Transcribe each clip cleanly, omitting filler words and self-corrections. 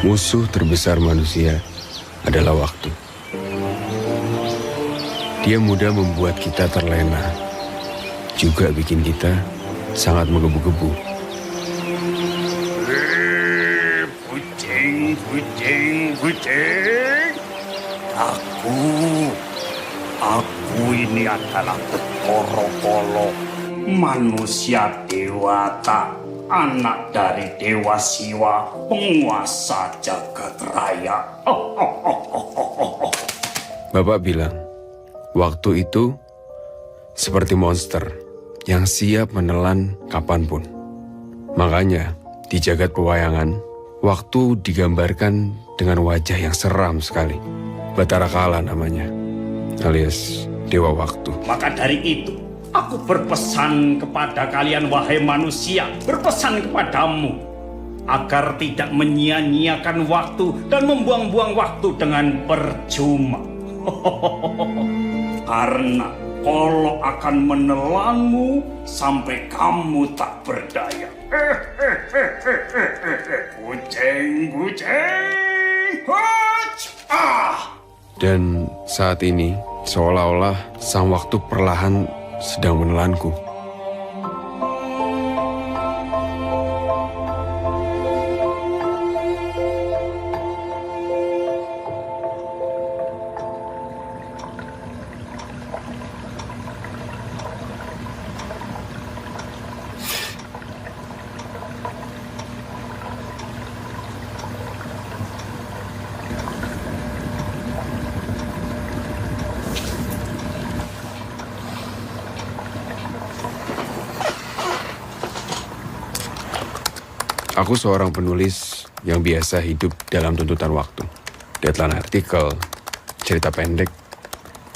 Musuh terbesar manusia adalah waktu. Dia mudah membuat kita terlena, juga bikin kita sangat menggebu-gebu. Kucing. Aku ini adalah Bathara Kala, manusia dewata, anak dari Dewa Siwa, penguasa jagat raya. Bapak bilang, waktu itu seperti monster yang siap menelan kapanpun. Makanya di jagat pewayangan, waktu digambarkan dengan wajah yang seram sekali. Bathara Kala namanya, alias Dewa Waktu. Maka dari itu, aku berpesan kepada kalian wahai manusia, berpesan kepadamu, agar tidak menyia-nyiakan waktu dan membuang-buang waktu dengan percuma. Karena Kala akan menelanmu sampai kamu tak berdaya. Kucing. Dan saat ini, seolah-olah sang waktu perlahan sedang menelanku. Aku seorang penulis yang biasa hidup dalam tuntutan waktu. Deadline artikel, cerita pendek,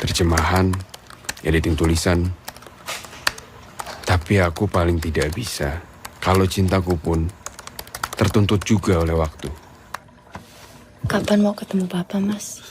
terjemahan, editing tulisan. Tapi aku paling tidak bisa kalau cintaku pun tertuntut juga oleh waktu. Kapan mau ketemu Papa, Mas?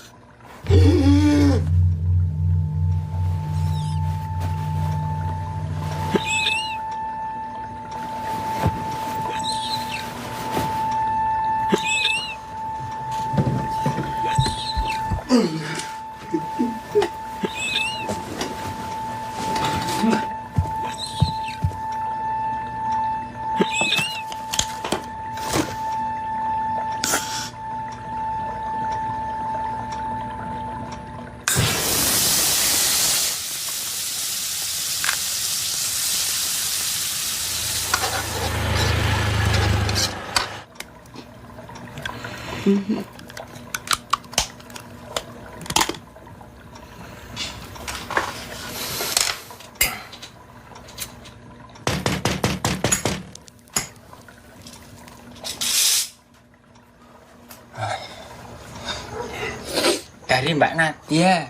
Dari Mbak Nadia.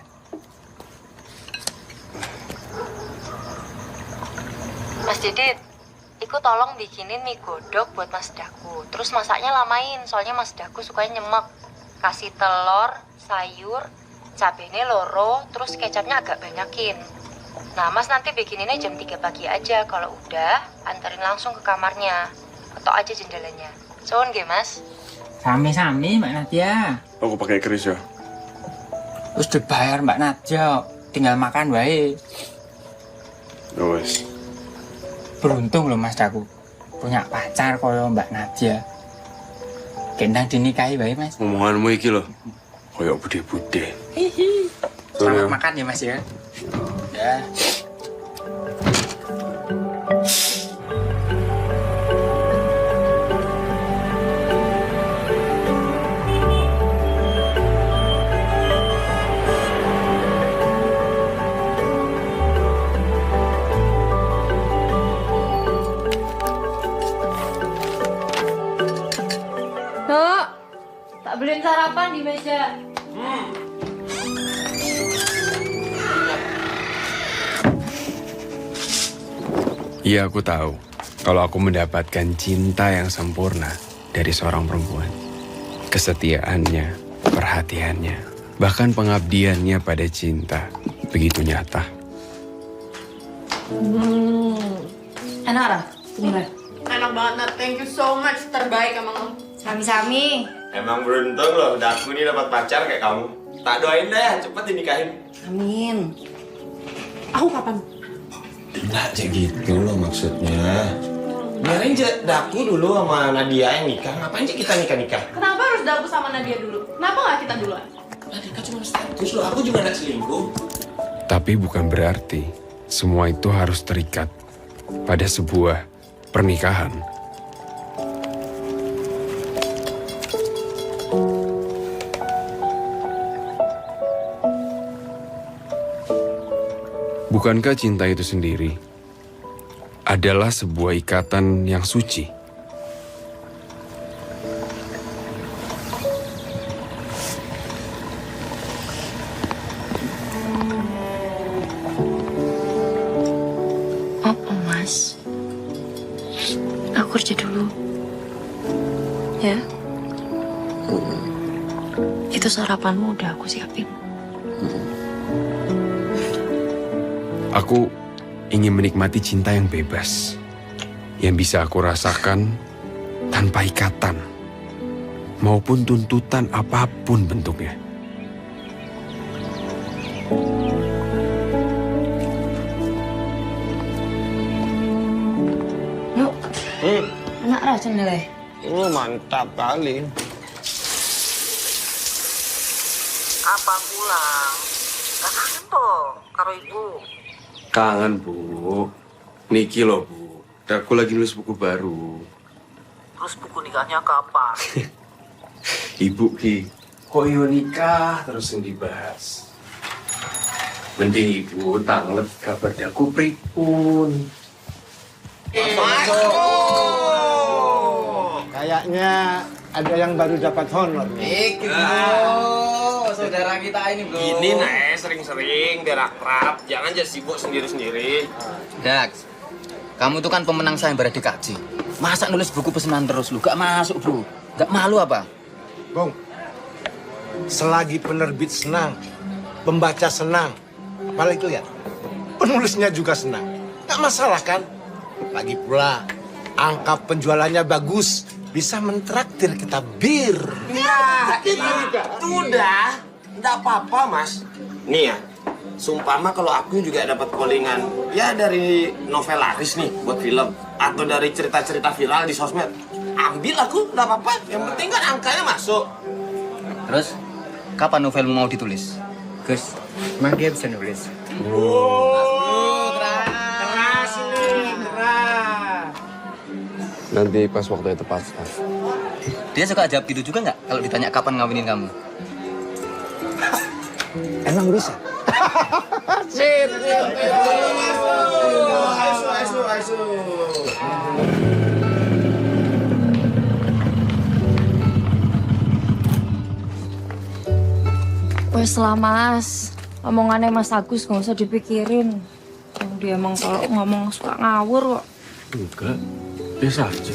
Mas Didit, ikut tolong bikinin mie godok buat Mas Daku. Terus masaknya lamain, soalnya Mas Daku sukanya nyemek. Kasih telur, sayur, cabenya loro, terus kecapnya agak banyakin. Nah, Mas nanti bikininnya jam 3 pagi aja. Kalau udah, anterin langsung ke kamarnya. Ketok aja jendelanya. Soun nggih, Mas? Sami-sami Mbak Nadia. Aku pakai keris ya. Terus dibayar Mbak Nadia, tinggal makan wae. Wes. Beruntung loh Mas Daku punya pacar koyo Mbak Nadia. Gendang dinikahi wae Mas. Ngomonganmu iki loh, koyok bude-bude. Selamat makan ya Mas ya. Ya. Nuk, tak beliin sarapan di meja. Iya, aku tahu kalau aku mendapatkan cinta yang sempurna dari seorang perempuan. Kesetiaannya, perhatiannya, bahkan pengabdiannya pada cinta begitu nyata. Enak lah, bener. Enak banget, Nat. Thank you so much. Terbaik emang. Sami-sami. Emang beruntung loh, udah aku nih dapat pacar kayak kamu. Tak doain deh, cepet dinikahin. Amin. Aku kapan? Tidak kayak gitu loh maksudnya. Biarin aja Daku dulu sama Nadia yang nikah. Ngapain sih kita nikah-nikah? Kenapa harus Daku sama Nadia dulu? Kenapa nggak kita duluan? Nadia kan cuma status loh, aku juga gak selingkuh. Tapi bukan berarti semua itu harus terikat pada sebuah pernikahan. Bukankah cinta itu sendiri adalah sebuah ikatan yang suci? Oh, Mas. Aku kerja dulu. Ya. Itu sarapanmu udah aku siapin. Aku ingin menikmati cinta yang bebas, yang bisa aku rasakan tanpa ikatan, maupun tuntutan apapun bentuknya. Yuk, enak racun nilai. Mantap kali. Apa pulang? Gak kangen toh karo ibu. Kangen, Bu. Niki loh, Bu. Aku lagi nulis buku baru. Terus buku nikahnya kapan? Ibu, Ki. Kok yo nikah terus yang dibahas? Mending Ibu tanglet kabar daku pripun. Kayaknya ada yang baru dapat honor. Saudara kita ini, Bro. Ini nih sering-sering biar akrab. Jangan jadi sibuk sendiri-sendiri. Dax, kamu tuh kan pemenang sayembara DKJ. Masa nulis buku pesanan terus lu? Gak masuk, Bro. Gak malu apa? Bung, selagi penerbit senang, pembaca senang, apalagi lihat, penulisnya juga senang. Gak masalah kan? Lagi pula, angka penjualannya bagus, bisa mentraktir kita bir. Ya, itu udah. Nggak apa-apa, Mas. Nih ya, sumpama kalau aku juga dapat callingan, ya dari novel laris nih buat film, atau dari cerita-cerita viral di sosmed. Ambil aku, nggak apa-apa. Yang penting kan angkanya masuk. Terus, kapan novel mau ditulis? Gus, emang dia bisa nulis? Keras ini, keras. Nanti pas waktu itu pas. Dia suka jawab gitu juga nggak kalau ditanya kapan ngawinin kamu? Emang bisa? Wes lah Mas, omongannya Mas Agus nggak usah dipikirin. Dia emang kalau ngomong suka ngawur kok. Enggak, biasa aja.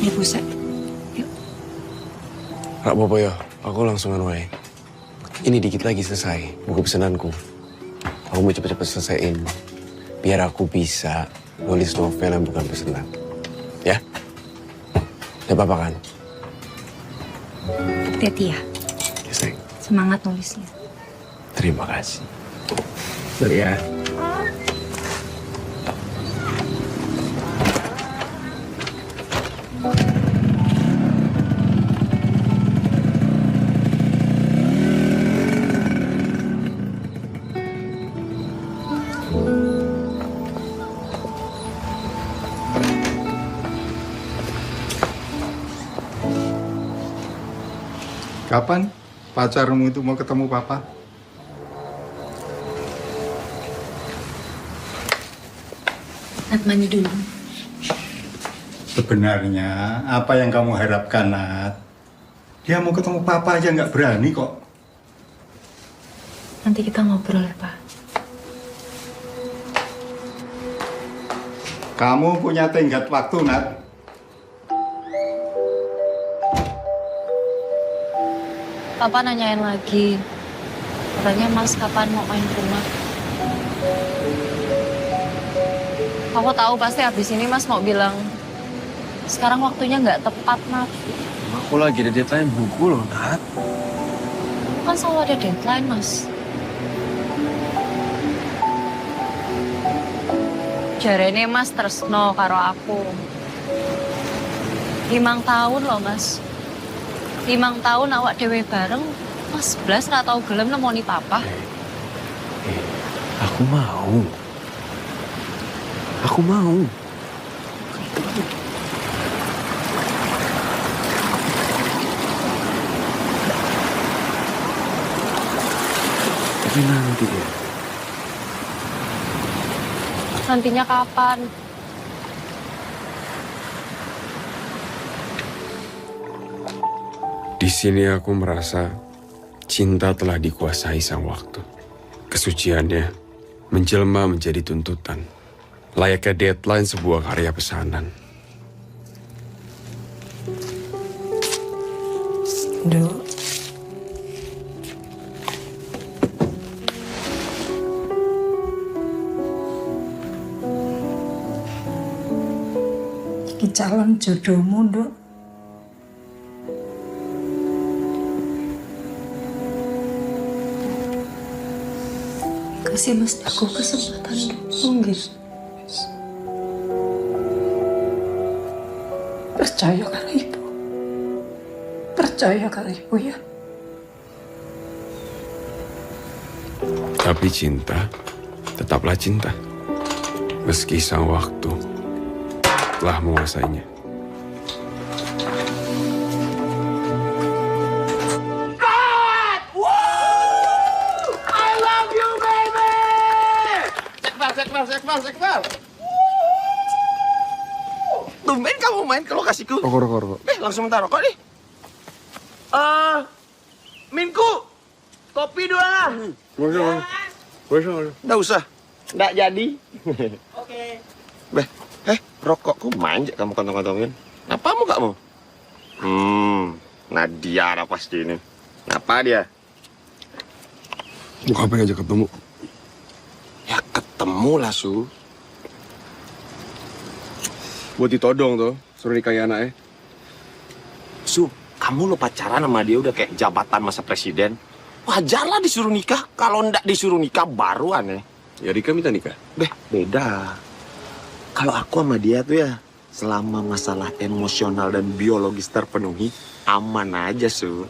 Ya buset. Gak apa-apa ya, aku langsungan wae. Ini dikit lagi selesai, buku pesananku. Aku mau cepet-cepet selesaiin, biar aku bisa nulis novel yang bukan pesanan. Ya? Gak apa-apa kan? Hati-hati ya, Ya, sayang. semangat nulisnya. Terima kasih. Bentar ya. Kapan pacarmu itu mau ketemu papa? Nat mandi dulu. Sebenarnya apa yang kamu harapkan, Nat? Dia mau ketemu papa aja nggak berani kok. Nanti kita ngobrol ya Pak. Kamu punya tenggat waktu, Nat. Papa nanyain lagi. Katanya Mas kapan mau main ke rumah? Aku tahu pasti habis ini Mas mau bilang, sekarang waktunya nggak tepat, Nat. Aku lagi ada deadline buku loh, Nat. Kan selalu ada deadline, Mas. Jarene Mas tresno karo aku. 5 tahun loh, Mas. 5 tahun awak dhewe bareng, Mas blas ra tau gelem nemoni papa. Aku mau. Aku mau. Tapi nanti ya. Nantinya kapan? Di sini aku merasa cinta telah dikuasai sang waktu. Kesuciannya menjelma menjadi tuntutan. Layaknya deadline sebuah karya pesanan. Duk. Iki calon jodohmu, Duk. Kasih Mas aku kesempatan, Duk. Nggih. Percaya karo ibu. Percaya karo ibu ya. Tapi cinta tetaplah cinta. Meski sang waktu telah menguasainya. Sekmal. Tumben kamu main ke lokasiku. Rokok. Langsung minta rokok nih. Minku, kopi 2 lah. Nggak usah. Nggak jadi. Oke. Rokokku manjak kamu kantong-kantongin. Apa kamu gak mau? Nadia lah pasti ini. Apa dia? Bukan apa ngajak ketemu. Ya ketemu lah, Su. Buat ditodong tuh, suruh nikahi anaknya. Su, kamu lo pacaran sama dia udah kayak jabatan masa presiden. Wajarlah disuruh nikah. Kalau ndak disuruh nikah baru aneh. Ya Rika minta nikah. Beda. Kalau aku sama dia tuh ya, selama masalah emosional dan biologis terpenuhi, aman aja, Su.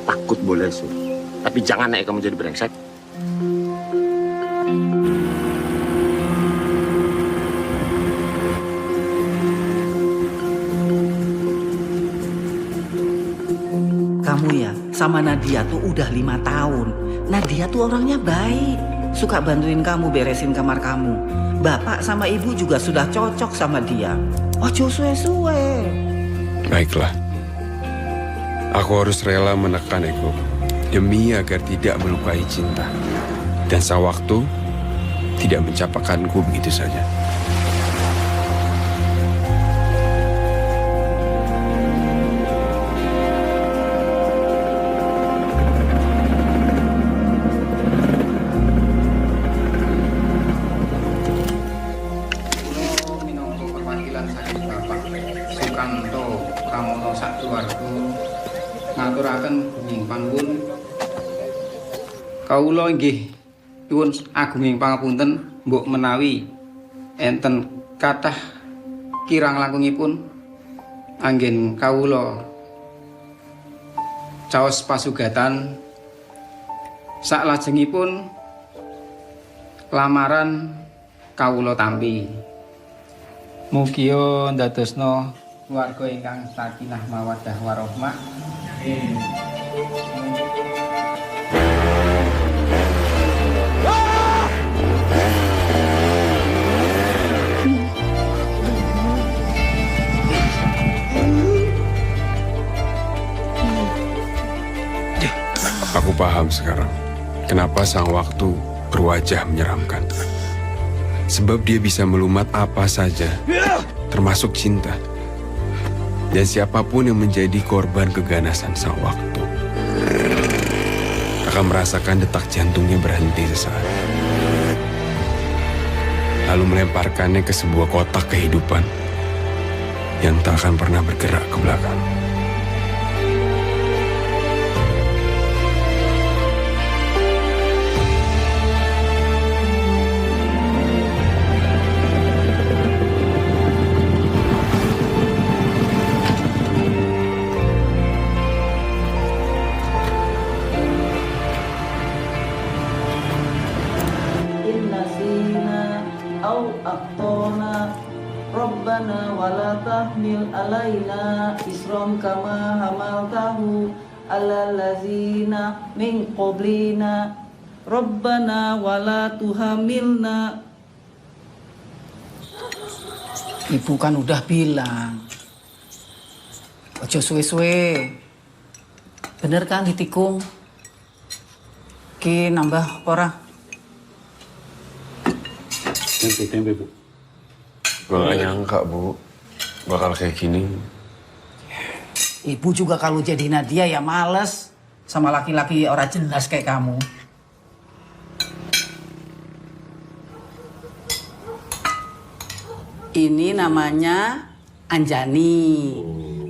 Takut boleh, Su. Tapi jangan kamu jadi brengsek. Kamu ya sama Nadia tuh udah 5 tahun. Nadia tuh orangnya baik, suka bantuin kamu beresin kamar kamu. Bapak sama ibu juga sudah cocok sama dia. Ojo suwe-suwe. Baiklah. Aku harus rela menekan ego demi agar tidak melukai cinta. Dan sang waktu tidak mencapakanku begitu saja. Minangka perwakilan saking Bapak Sukanto Pramono sak keluarga ngaturaken gunging pangpun kawula inggih nyuwun agunging pangapunten mbok menawi enten kathah kirang langkungipun anggen kawula caos pasugatan saklajengipun lamaran kawula tampi. Mugia ndadosna keluarga ingkang sakinah mawaddah warahmah. Aku paham sekarang kenapa sang waktu berwajah menyeramkan. Sebab dia bisa melumat apa saja, termasuk cinta. Dan siapapun yang menjadi korban keganasan sang waktu akan merasakan detak jantungnya berhenti sesaat. lalu melemparkannya ke sebuah kotak kehidupan yang tak akan pernah bergerak ke belakang. Rabbana wala tahmil alaina isrom kama hamaltahu ala lazina min qablina Rabbana wala tuhamilna. Ibu kan udah bilang ojo suwe-suwe. Bener kan ditikung? Ki nambah ora? Tempe, Bu. Gue gak nyangka, Bu, bakal kayak gini. Ibu juga kalau jadi Nadia ya males sama laki-laki orang jelas kayak kamu. Ini namanya Anjani,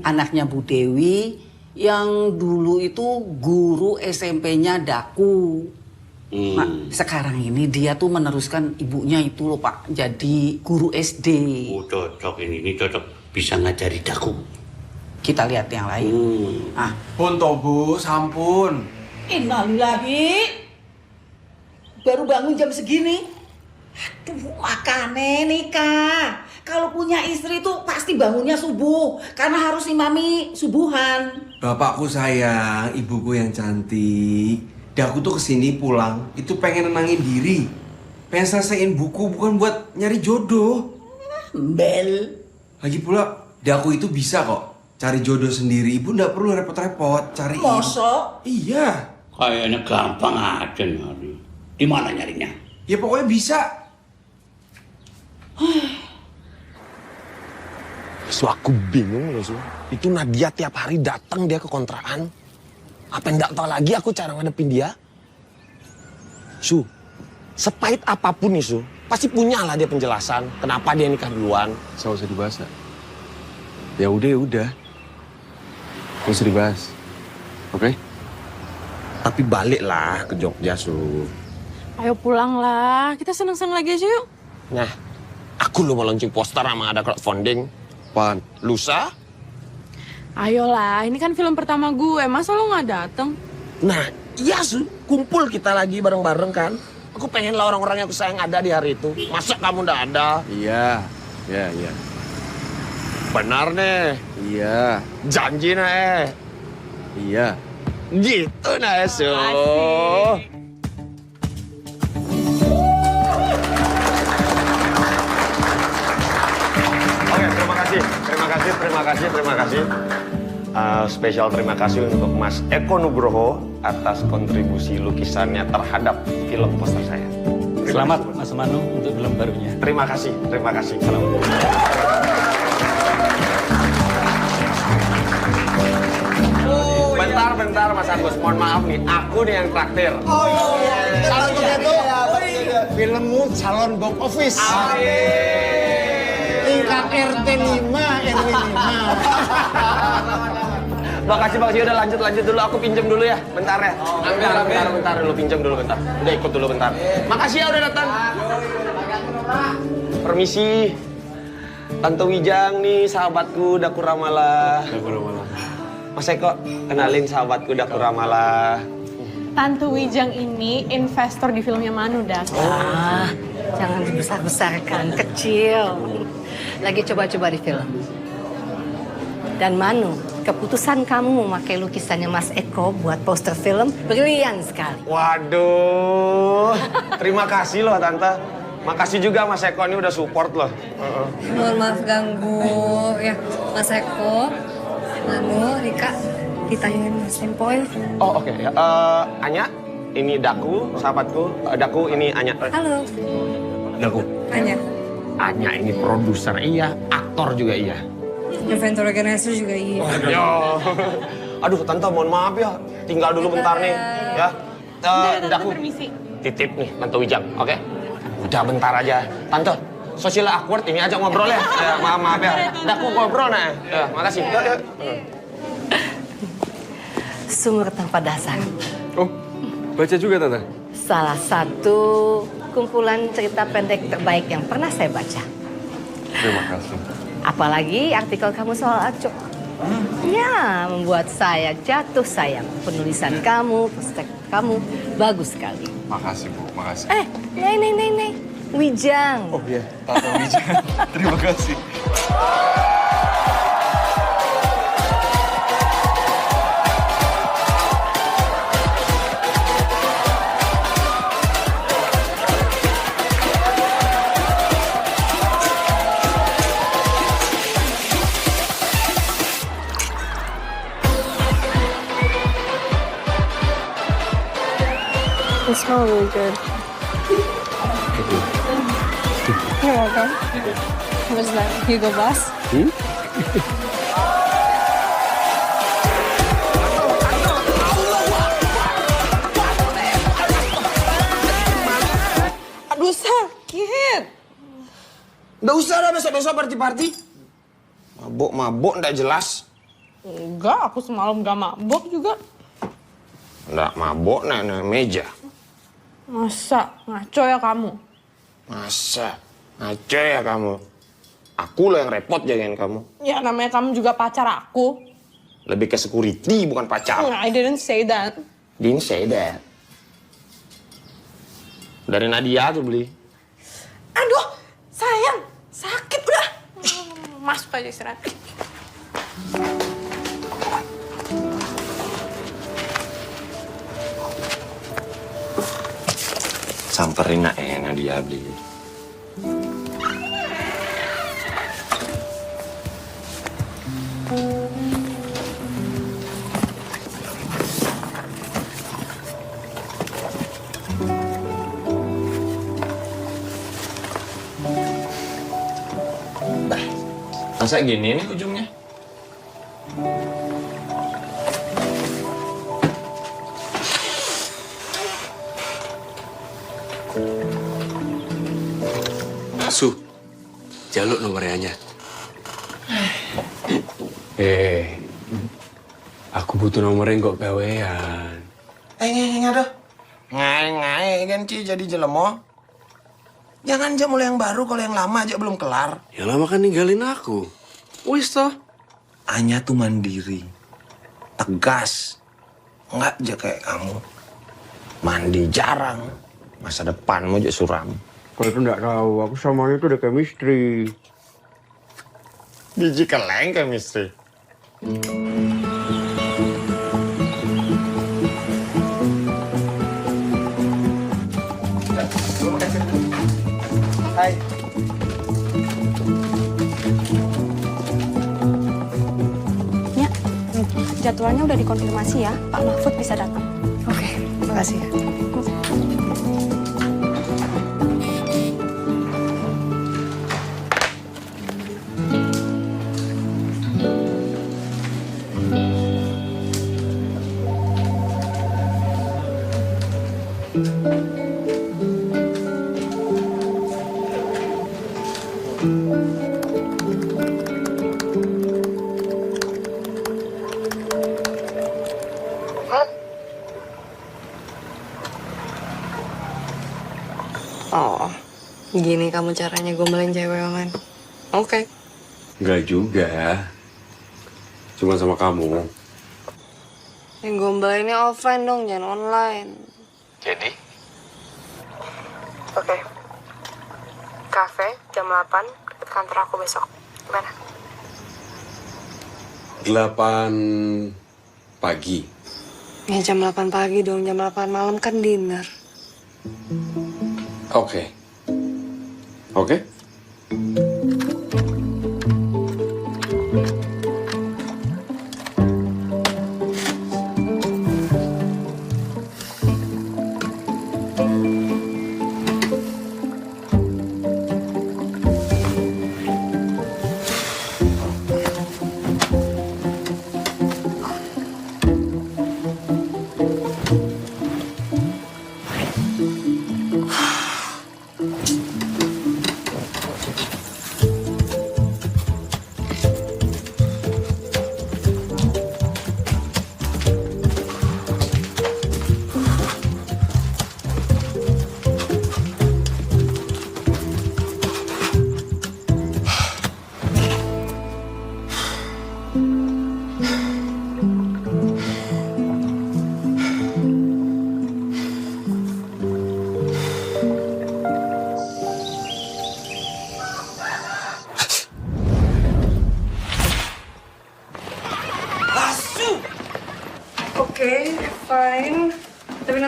anaknya Bu Dewi yang dulu itu guru SMP-nya Daku. Nah, sekarang ini dia tuh meneruskan ibunya itu loh Pak, jadi guru SD. Oh cocok ini cocok, bisa ngajari Daku. Kita lihat yang lain. Pun toh, Bu, sampun. Innalillahi. Baru bangun jam segini. Aduh, makane nikah. Kalau punya istri tuh pasti bangunnya subuh, karena harus imami subuhan. Bapakku sayang, ibuku yang cantik. Daku tuh kesini pulang, itu pengen nenangin diri. Pengen selesaiin buku, bukan buat nyari jodoh. Bel. Lagi pula, Daku itu bisa kok cari jodoh sendiri. Ibu nggak perlu repot-repot cariin. Masa? Iya. Kayaknya gampang aja nyari. Di mana nyarinya? Ya pokoknya bisa. So aku bingung loh, Su. Itu Nadia tiap hari datang dia ke kontrakan. Apa enggak tahu lagi aku cara ngadepin dia? Su, sepahit apapun nih, Su, pasti punya lah dia penjelasan kenapa dia nikah duluan. Gak usah dibahas. Ya udah. Gak usah dibahas. Oke? Tapi baliklah ke Jogja, Su. Ayo pulang lah, kita seneng-seneng lagi aja yuk. Nah, aku lo mau launching poster sama ada crowdfunding. Pan. Lusa? Ayolah, ini kan film pertama gue, masa lo gak dateng? Nah, iya, Su. Kumpul kita lagi bareng-bareng kan. Aku pengen lah orang-orang yang aku sayang ada di hari itu. Masa kamu nggak ada? Iya. Benar nih. Iya. Janji nih. Iya. Gitu nah, Su. Oke, terima kasih. Spesial terima kasih untuk Mas Eko Nugroho atas kontribusi lukisannya terhadap film poster saya. Selamat Mas Manu untuk film barunya. Terima kasih. Selamat. Bentar Mas Agus, mohon maaf nih, aku nih yang traktir. Oh iya. Kalau begitu, filmmu calon box office. Tingkat RT 5, RW 5. Makasih, udah lanjut dulu, aku pinjam dulu ya, bentar ya. Bentar dulu, pinjam dulu bentar. Udah ikut dulu bentar. Makasih ya udah datang. Permisi. Tante Wijang nih, sahabatku Daku Ramala. Mas Eko, kenalin sahabatku Daku Ramala. Tante Wijang ini investor di filmnya Manu, Dak. Jangan dibesar-besarkan, kecil. Lagi coba-coba di film. Dan Manu, keputusan kamu memakai lukisannya Mas Eko buat poster film brilian sekali. Waduh, terima kasih loh Tante. Makasih juga Mas Eko ini udah support loh. Mohon maaf ganggu ya Mas Eko, Manu, Rika, ditanyain Mas Tempoy. Oh oke. Anya, ini Daku, sahabatku. Daku, ini Anya. Halo. Daku. Anya ini produser iya, aktor juga iya. Inventor organizer juga iya. Aduh Tante, mohon maaf ya. Tinggal dulu bentar nih. Ya. Daku, Permisi. titip nih Tante Wijang, oke? Udah bentar aja. Tante, sosial awkward ini, ajak ngobrol ya. Maaf ya. Udah aku ngobrol nah. Ya, makasih. Yuk. Sumur tanpa dasar. Oh, baca juga Tante? Salah satu kumpulan cerita pendek terbaik yang pernah saya baca. Terima kasih. Apalagi artikel kamu soal Acok. Ya, membuat saya jatuh sayang. Penulisan kamu, perspektif kamu, bagus sekali. Makasih Bu, makasih. Nih. Wijang. Oh iya, Tante Wijang. Terima kasih. It smells really good. You're welcome. What's that? Hugo Boss? Aduh sakit. Nggak usah dah besok-besok party-party. Mabuk nggak jelas. Enggak, aku semalam gak mabok juga. Nggak mabuk naik meja. Masa? Ngaco ya kamu? Masa? Ngaco ya kamu? Aku loh yang repot jagain kamu. Ya namanya kamu juga pacar aku. Lebih ke security bukan pacar. I didn't say that. Didn't say that. Dari Nadia tuh beli. Aduh, sayang. Sakit udah. Masuk aja istirahat. Samperin Nadia beli. Masa gini nih ujungnya? Su, jaluk nomornya. Aku butuh nomornya kok gawean. Ngaduh. Ngai kan Ci jadi jelemo. Jangan aja mulai yang baru kalau yang lama aja belum kelar. Yang lama kan ninggalin aku. Wis toh. Anya tuh mandiri. Tegas. Nggak aja kayak kamu. Mandi jarang. Masa depanmu aja suram. Kalau itu nggak tahu, aku sama itu udah chemistry. Biji keleng chemistry. Hai. Ya, jadwalnya udah dikonfirmasi ya. Pak Mahfud bisa datang. Oke, makasih ya. Oh, gini kamu caranya gombalin cewek online. Oke. Enggak juga. Cuma sama kamu. Yang gombalinnya offline dong, jangan online. Jadi? Oke. Cafe jam 8 deket kantor aku besok. Gimana? 8 pagi. Ya jam 8 pagi dong, jam 8 malam kan dinner. Oke. Oke?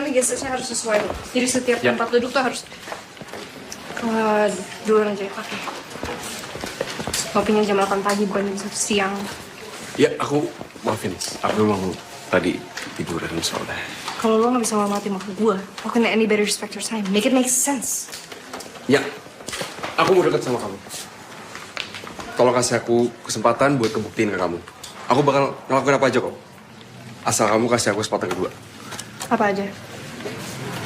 nih gesturnya harus sesuai. Jadi setiap Ya. tempat duduk tuh harus duluan aja ya, oke. Ngopinya jam 8 pagi bukan jam 1 siang. Ya, aku maafin. Aku emang tadi tiduran soalnya. Kalau lo nggak bisa menghormati maksud gue, how can anybody respect your time? Make it make sense. Ya, aku mau deket sama kamu. Tolong kasih aku kesempatan buat ngebuktiin ke kamu. Aku bakal ngelakuin apa aja kok. Asal kamu kasih aku kesempatan kedua. Apa aja?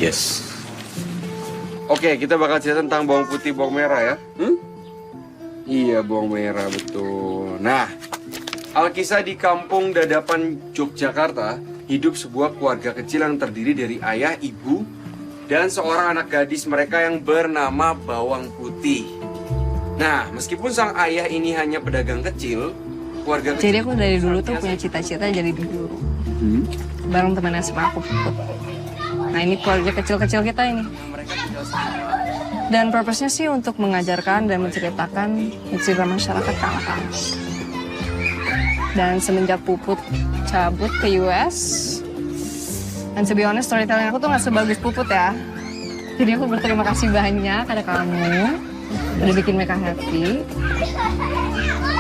Yes. Oke, kita bakal cerita tentang bawang putih, bawang merah ya. Iya, bawang merah, betul. Nah, alkisah di kampung Dadapan, Yogyakarta, hidup sebuah keluarga kecil yang terdiri dari ayah, ibu, dan seorang anak gadis mereka yang bernama Bawang Putih. Nah, meskipun sang ayah ini hanya pedagang kecil, keluarga kecil... Jadi aku dari dulu tuh punya cita-cita jadi guru. Bareng teman SMA aku Puput. Nah ini keluarga kecil-kecil kita ini. Dan purpose-nya sih untuk mengajarkan dan menceritakan cerita masyarakat ke anak-anak. Dan semenjak Puput cabut ke US, dan to be honest, storytelling aku tuh gak sebagus Puput ya. Jadi aku berterima kasih banyak ada kamu, udah bikin mereka happy.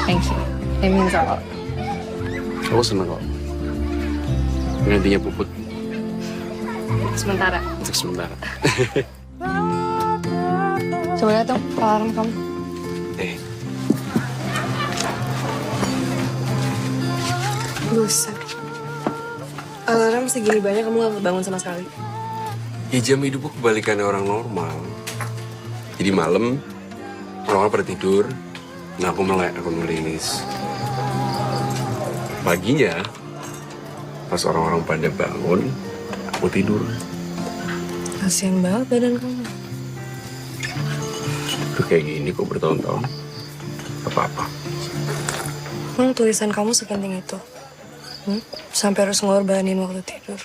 Thank you. It means a lot. Aku seneng kok. Gantinya Puput. Sementara. Untuk sementara. Coba lihat dong alarm kamu. Buset. Alarm segini banyak kamu gak bangun sama sekali. Ya jam hidupku kebalikannya orang normal. Jadi malam, orang pada tidur, nah aku melek, aku nulis. Paginya, pas orang-orang pada bangun, aku tidur. Kasian banget badan kamu. Udah kayak gini kok bertahun-tahun. Apa-apa. Emang tulisan kamu sepenting itu? Sampai harus ngorbanin waktu tidur.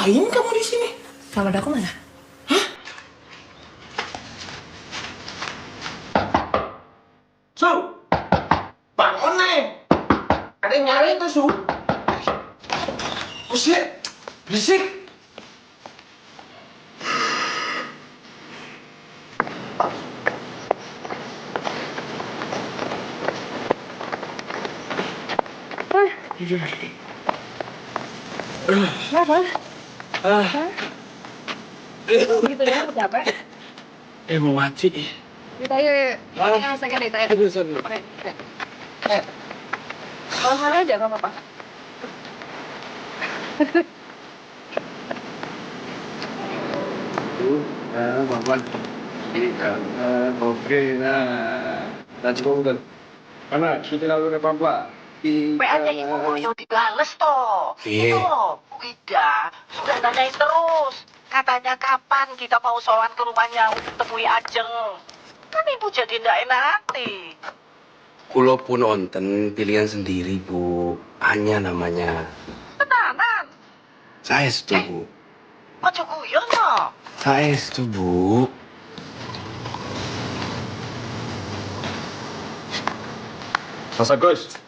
Ngapain kamu di sini? Kamar aku mana? Su, bangun nih. Ada yang nyari tuh, Su. Buset, berisik. Kenapa? Gitu ya, capek. Mau mati. Kita yuk. Yang second date aja. Oke. Makan aja, gak apa-apa. Bapak. Oke, nah. Dan cukup. Mana? Kita lalu ke Papua. PA-nya ibu yang dibales toh. Iya. Itu loh, Bu Ida sudah nanyain terus. Katanya kapan kita mau sowan ke rumahnya untuk temui Ajeng. Kan ibu jadi ndak enak hati. Kulo pun onten pilihan sendiri, Bu. Hanya namanya. Tenanan. Saya setuju. Ojo guyon toh. Saya setuju. Mas Agus.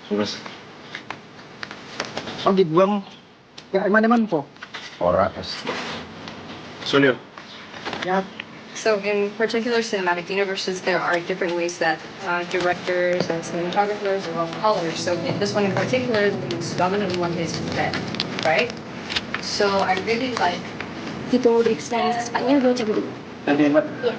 Mas. Oh dibuang ya mana-mana po. Ora. Sunil. Ya. So in particular cinematic universes, there are different ways that directors and cinematographers will color. So in this one in particular, the dominant one is red, right? So I really like. Gitu, di extend cepatnya gue coba dulu. Tadi hemat. Iya.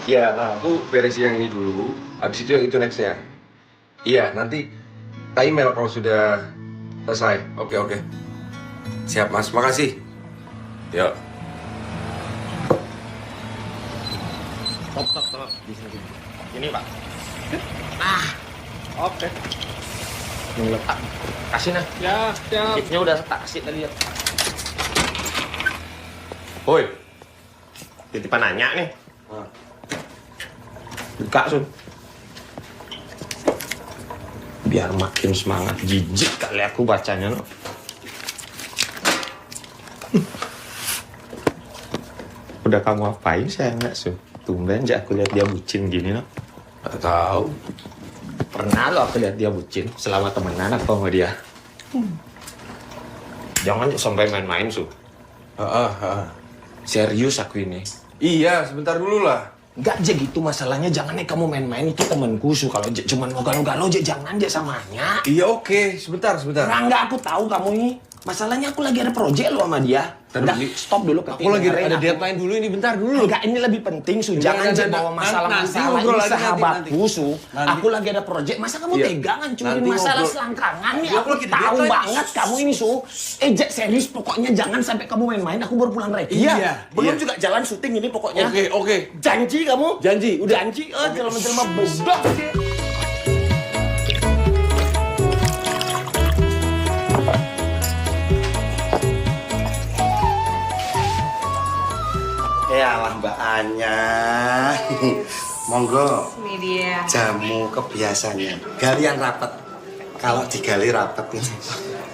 Iya, nah aku beres yang ini dulu. Habis itu yang itu nextnya. Iya, nanti tak email kalau sudah selesai. Oke. Siap, Mas. Makasih. Yuk. Stop. Di sini. Ini, Pak. Oke. Ini letak. Kasih nah. Ya. Kitnya udah tak kasih tadi ya. Woi. Titipan nanya nih. Buka, Sun. Biar makin semangat. Jijik kali aku bacanya, no. Udah kamu apain saya nggak, Sun? Tumben aja aku lihat dia bucin gini, no. Gak tahu. Pernah lo aku lihat dia bucin selama temenan apa sama dia. Jangan sampai main-main, Sun. Serius aku ini. Iya, sebentar dulu lah. Enggak aja gitu masalahnya, jangan nih kamu main-main, itu temanku Su. Kalau cuman mau galau-galau aja jangan aja samanya. Iya oke, sebentar. Enggak, aku tahu kamu ini. Masalahnya aku lagi ada project lo sama dia. Enggak, stop dulu. Aku lagi ada deadline dulu ini, bentar dulu. Enggak, ini lebih penting Su. Jangan aja bawa masalah-masalah ini sahabatku Su. Aku lagi ada project, masa kamu tega ngancurin masalah selangkangan nih? Aku tahu banget kamu ini Su. Serius pokoknya jangan sampai kamu main-main, aku baru pulang reki. Iya. Belum juga jalan syuting ini pokoknya. Oke. Janji kamu? Janji, udah. Janji, jelma-jelma bodoh. Ya lah Mbak Anya. Monggo. Ini dia. Jamu kebiasaannya. Galian rapet. Kalau digali rapet nih.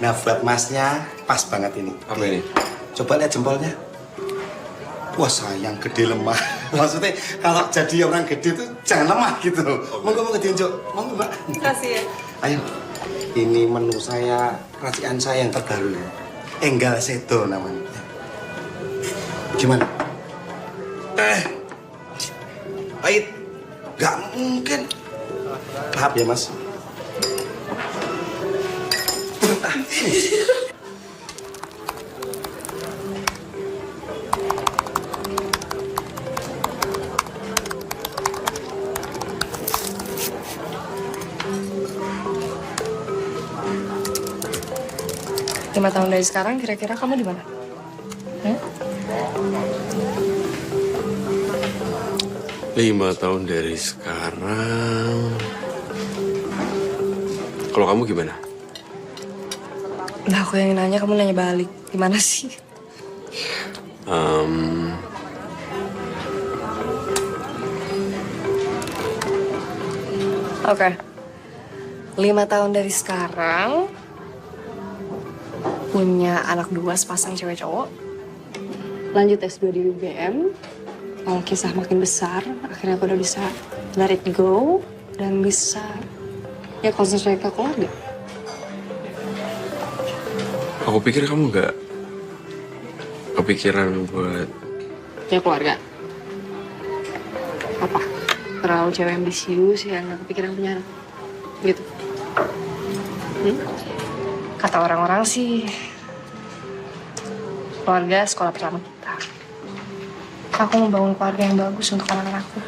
Nah buat masnya pas banget ini. Apa ini? Coba lihat jempolnya. Wah sayang gede lemah. Maksudnya kalau jadi orang gede tuh jangan lemah gitu. Monggo diunjuk. Monggo Mbak. Kasih ya. Ayo. Ini menu saya, racikan saya yang terbaru. Enggal Sedo namanya. Gimana? Pahit. Gak mungkin. Maaf ya Mas. Lima tahun dari sekarang, kira-kira kamu di mana? 5 tahun dari sekarang. Kalau kamu gimana? Nah, aku yang nanya, kamu nanya balik. Gimana sih? Oke. 5 tahun dari sekarang, punya anak 2 sepasang cewek cowok. Lanjut S2 di UGM. Kalau kisah makin besar, akhirnya aku udah bisa let it go dan bisa ya konsentrasi ke keluarga. Aku pikir kamu gak kepikiran buat Ya keluarga. Apa? Terlalu cewek ambisius ya gak kepikiran punya anak. Gitu. Kata orang-orang sih, keluarga sekolah pertama kita. Aku mau bangun keluarga yang bagus untuk anak-anakku.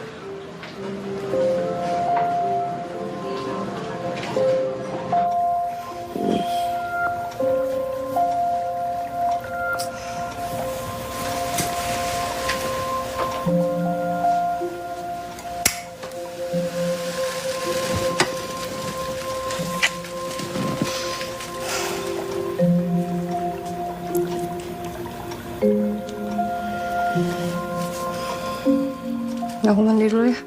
Aku mandi dulu ya.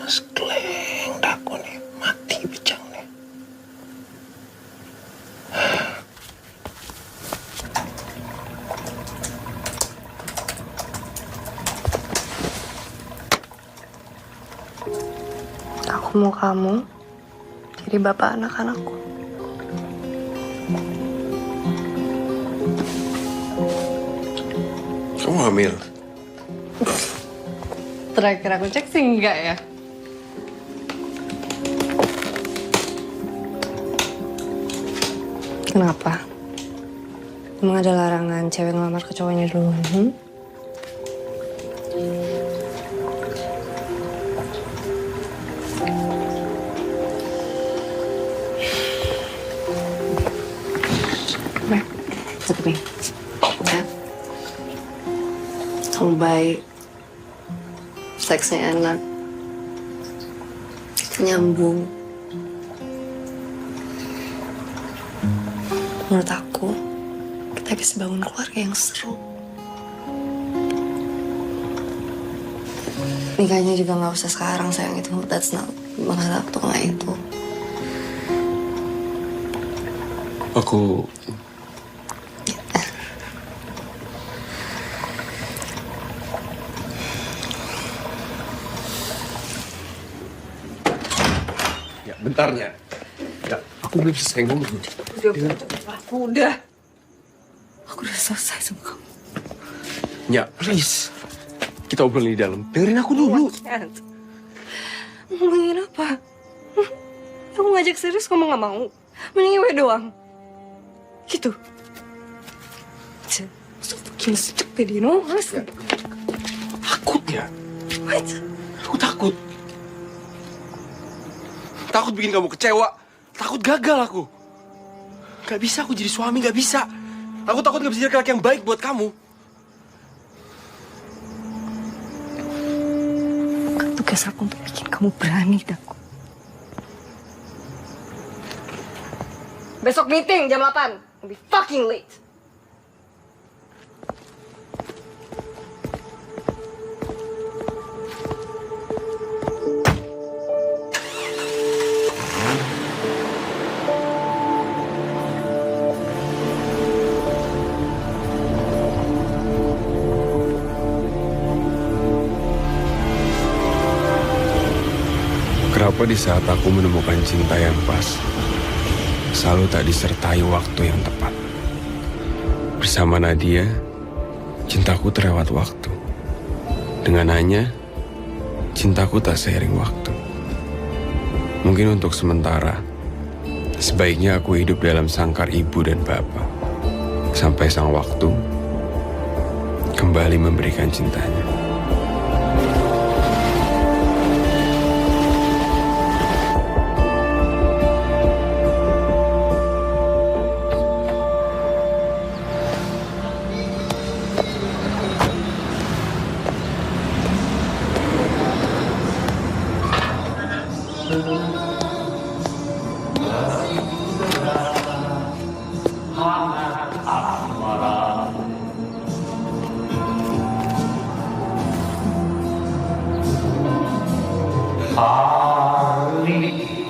Sekeleng daku nih, mati bejang nih. Aku mau kamu jadi bapak anak-anakku. kamu hamil. Terakhir aku cek sih enggak ya. Kenapa? Emang ada larangan cewek ngelamar ke cowoknya dulu? Kamu baik, seksnya enak, nyambung. Menurut aku, kita bisa bangun keluarga yang seru. Nikahnya juga nggak usah sekarang, sayang. Itu that's not mengharap tuh nggak itu. Aku ya bentarnya. Ya, aku belum selesai ngomong. Udah. Aku udah selesai sama kamu. Ya, please. Kita obrol di dalam. Dengerin aku dulu. Ngomongin apa? Kamu ngajak serius, kamu nggak mau. Mending gue doang. Gitu. So fucking stupid, you know? Takut ya? What? Aku takut. Takut bikin kamu kecewa. Takut gagal aku. Gak bisa aku jadi suami, gak bisa. Aku takut gak bisa jadi laki-laki yang baik buat kamu. Tugas aku untuk bikin kamu berani, Daku. Besok meeting jam 8. I'll be fucking late. Kenapa di saat aku menemukan cinta yang pas, selalu tak disertai waktu yang tepat. Bersama Nadia, cintaku terlewat waktu. Dengan Anya, cintaku tak seiring waktu. Mungkin untuk sementara, sebaiknya aku hidup dalam sangkar ibu dan bapak. Sampai sang waktu kembali memberikan cintanya.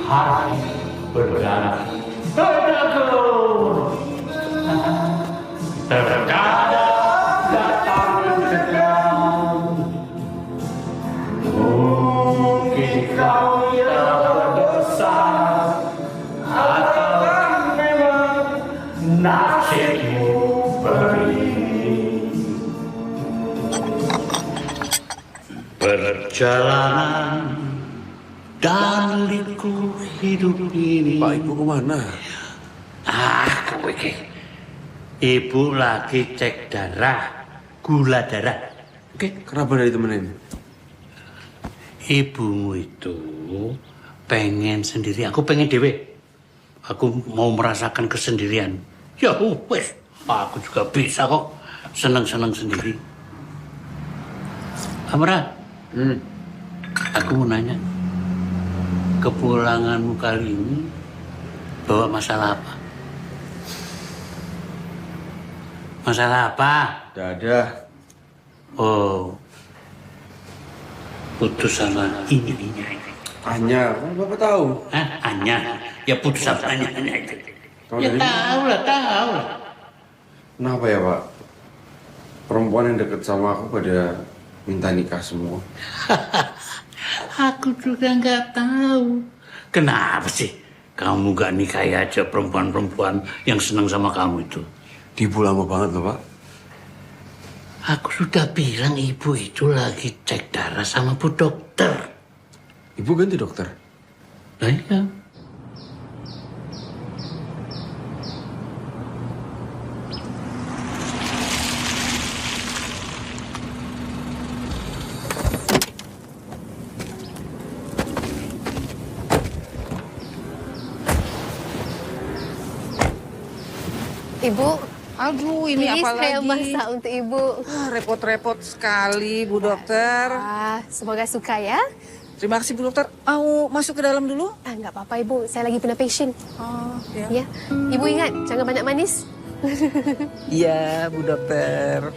Hari berganti terkadang datang sedang. Mungkin kau yang berdosa atau memang nasibmu begini. Perjalanan dan liku hidup ini. Pak, Ibu kemana? Kowe iki. Ibu lagi cek darah, gula darah. Oke, kenapa dari temenin? Ibumu itu pengen sendiri, aku pengen dewe. Aku mau merasakan kesendirian. Ya wes, aku juga bisa kok seneng-seneng sendiri. Amra, aku mau nanya. Kepulanganmu kali ini bawa masalah apa? Masalah apa? Tidak ada. Oh, putus sama ini. Anya, kan Bapak tahu. Hah? Anya? Ya putus sama Anya itu. Tahu Ya dari tahu lah. Kenapa ya Pak? Perempuan yang deket sama aku pada minta nikah semua. Aku juga nggak tahu. Kenapa sih kamu gak nikahi aja perempuan-perempuan yang senang sama kamu itu? Ibu lama banget loh Pak. Aku sudah bilang ibu itu lagi cek darah sama bu dokter. Ibu ganti dokter? Nah iya. Ibu, Aduh, ini apa saya lagi? masak untuk Ibu. Repot-repot sekali, Bu Dokter. Semoga suka ya. Terima kasih, Bu Dokter. Mau masuk ke dalam dulu? Nggak apa-apa, Ibu. Saya lagi punya passion. Oh, Ya. Ibu ingat, jangan banyak manis. Iya, Bu Dokter.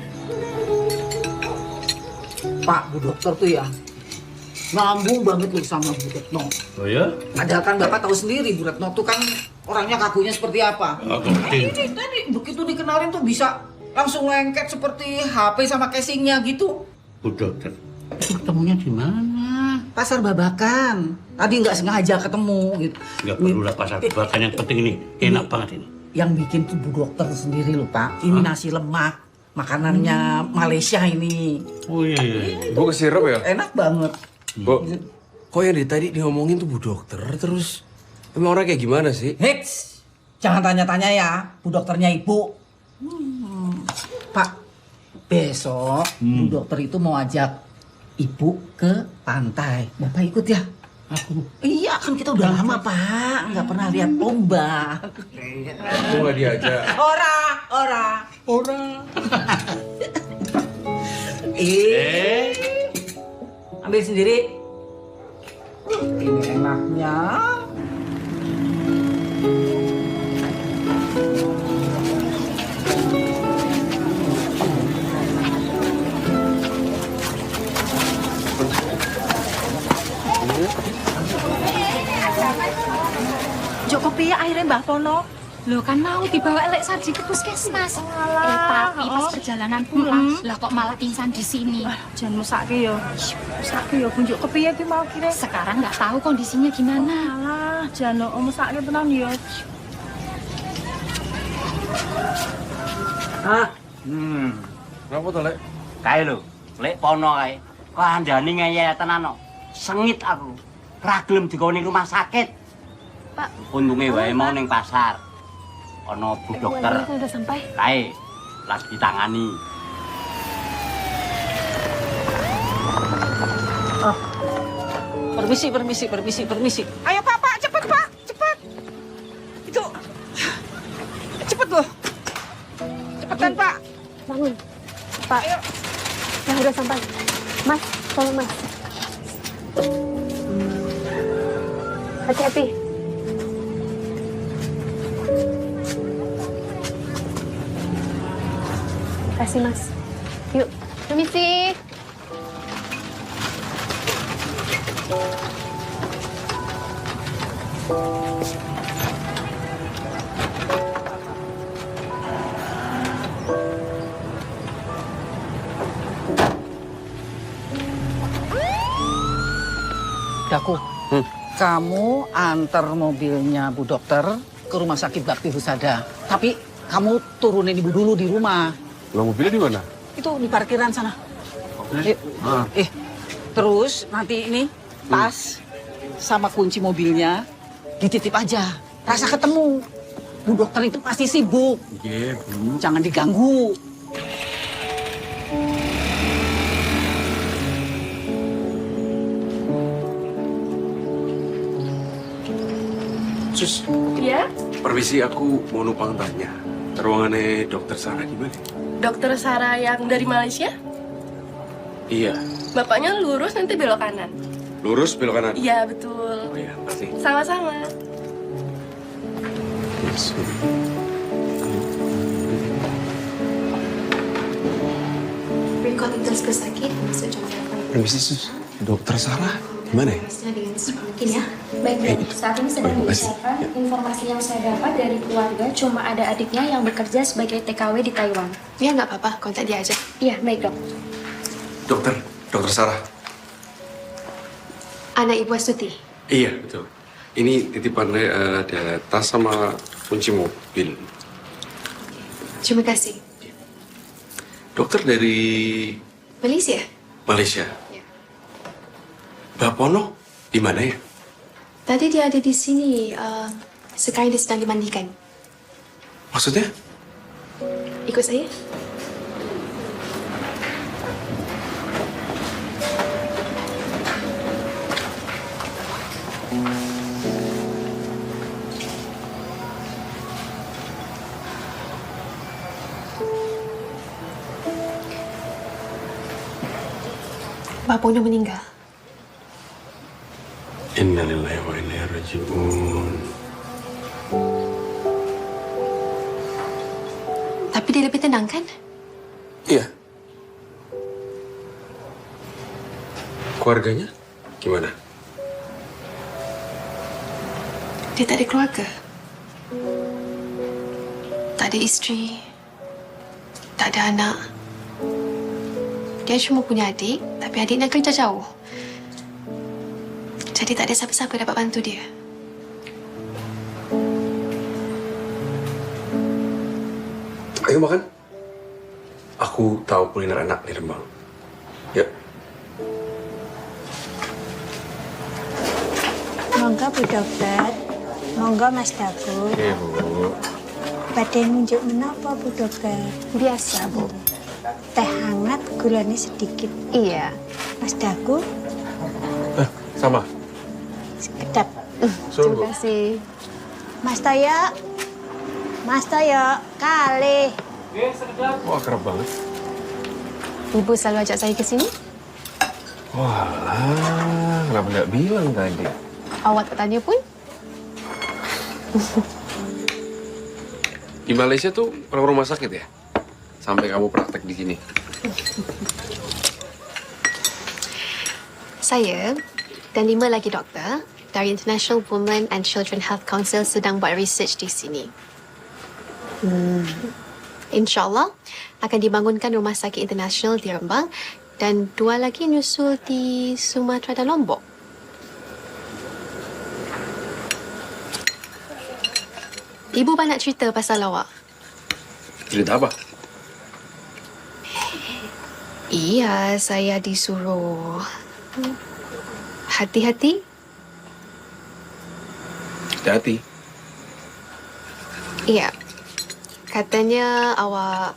Pak, Bu Dokter tuh ya, ngambung banget loh sama Bu Retno. Oh ya? Padahal kan Bapak tahu sendiri, Bu Retno tuh kan orangnya kakunya seperti apa. Ini tadi begitu dikenalin tuh bisa langsung lengket seperti HP sama casingnya gitu. Bu Dokter, itu ketemunya di mana? Pasar Babakan. Tadi nggak sengaja ketemu gitu. Nggak perlu lah pasar babakan, yang penting ini enak banget ini. Yang bikin tuh Bu Dokter sendiri loh Pak. Ini nasi lemak, makanannya Malaysia ini. Oh iya. Bu sirup ya? Enak banget. Bu, kok yang dari tadi diomongin tuh Bu Dokter terus? Emang orang kayak gimana sih? Hits, jangan tanya-tanya ya, Bu Dokternya Ibu. Pak, besok Bu Dokter itu mau ajak Ibu ke pantai. Bapak ikut ya? Aku? Iya, kan kita udah lama Pak, nggak pernah lihat ombak. Aku nggak diajak. Ora. Ambil sendiri. Ini enaknya. Joko piye akhirnya Mbah Pono? Loh kan mau dibawa Lek Sarji ke puskesmas. Tapi pas perjalanan pulang, lah kok malah pingsan di sini. Jangan mesake yo. Mesake yo bunjuk kepiye ki mau kira. Sekarang nggak tahu kondisinya gimana. Alah, jangan mesake tenan yo. Kenapa tuh, Lek? Kae lho, Lek Pono kae. Kandhane ngeyel tenan kok. Sengit aku. Ra gelem digoni rumah sakit. Pak. Untunge wae mau ning pasar. Ana Bu Dokter. Udah sampai. Kae lagi ditangani. Permisi. Ayo Pak, cepet Pak, cepet. Itu, cepet loh. Cepetan Pak. Bangun. Pak. Ayo. Nah, udah sampai. Mas, tolong Mas. Hati-hati. Kasih Mas. Yuk, permisi. Daku, kamu antar mobilnya Bu Dokter ke rumah sakit Bakti Husada. Tapi kamu turunin Ibu dulu di rumah. Lo mobilnya di mana? Itu di parkiran sana. Terus nanti ini tas sama kunci mobilnya dititip aja. Rasa ketemu. Bu Dokter itu pasti sibuk. Iya, Bu. Jangan diganggu. Sus, Ya? permisi aku mau numpang tanya. Ruangannya Dokter Sarah gimana? Dokter Sarah yang dari Malaysia? Iya, Bapaknya lurus nanti belok kanan. lurus belok kanan. Iya, betul. Oh iya, pasti. Sama-sama. Recording terus sakit, bisa coba Permisi Sus, Dokter Sarah gimana ya? dengan mungkin ya. Baik, Bu. Saat ini sedang dibicarakan. Informasi yang saya dapat dari keluarga cuma ada adiknya yang bekerja sebagai TKW di Taiwan. Ya nggak apa-apa, kontak dia aja. Iya, baik dok. Dokter Sarah. Anak Ibu Astuti. Iya, betul. Ini titipannya ada tas sama kunci mobil. Terima kasih. Dokter dari Malaysia? Malaysia. Mbak Pono di mana ya? Tadi dia ada di sini. Sekarang dia sedang dimandikan. Maksudnya? Ikut saya. bapaknya meninggal. Innalillahi wa inna ilaihi raji'un. Tapi dia lebih tenang kan? Iya. Keluarganya gimana? Dia tak ada keluarga. Tak ada isteri. Tak ada anak. Dia cuma punya adik, tapi adiknya kerja jauh. Jadi tak ada siapa-siapa dapat bantu dia. Ayo makan. Aku tahu kuliner enak di Rembang. Yuk. Monggo Bu Dokter, monggo Mas Daku. Oke, Bu. Badhe nunjuk menapa Bu Dokter? Biasa, Bu. Teh hangat, gulanya sedikit. Iya. Mas Daku, Sama. sekedap. Suruh, Bu. kasih. Mas Toyo, Mas Toyo, kali. Wah, akrab banget. Ibu selalu ajak saya ke sini. Walah, kenapa nggak bilang tadi? Awak tak tanya pun. Di Malaysia tuh orang rumah sakit ya? Sampai kamu praktek di sini. Saya dan 5 lagi doktor dari International Women and Children Health Council sedang buat research di sini. InsyaAllah akan dibangunkan rumah sakit internasional di Rembang dan 2 lagi nyusul di Sumatera dan Lombok. Ibu banyak cerita pasal awak. Cerita apa? Iya, saya disuruh hati-hati. Hati-hati. Iya. Katanya awak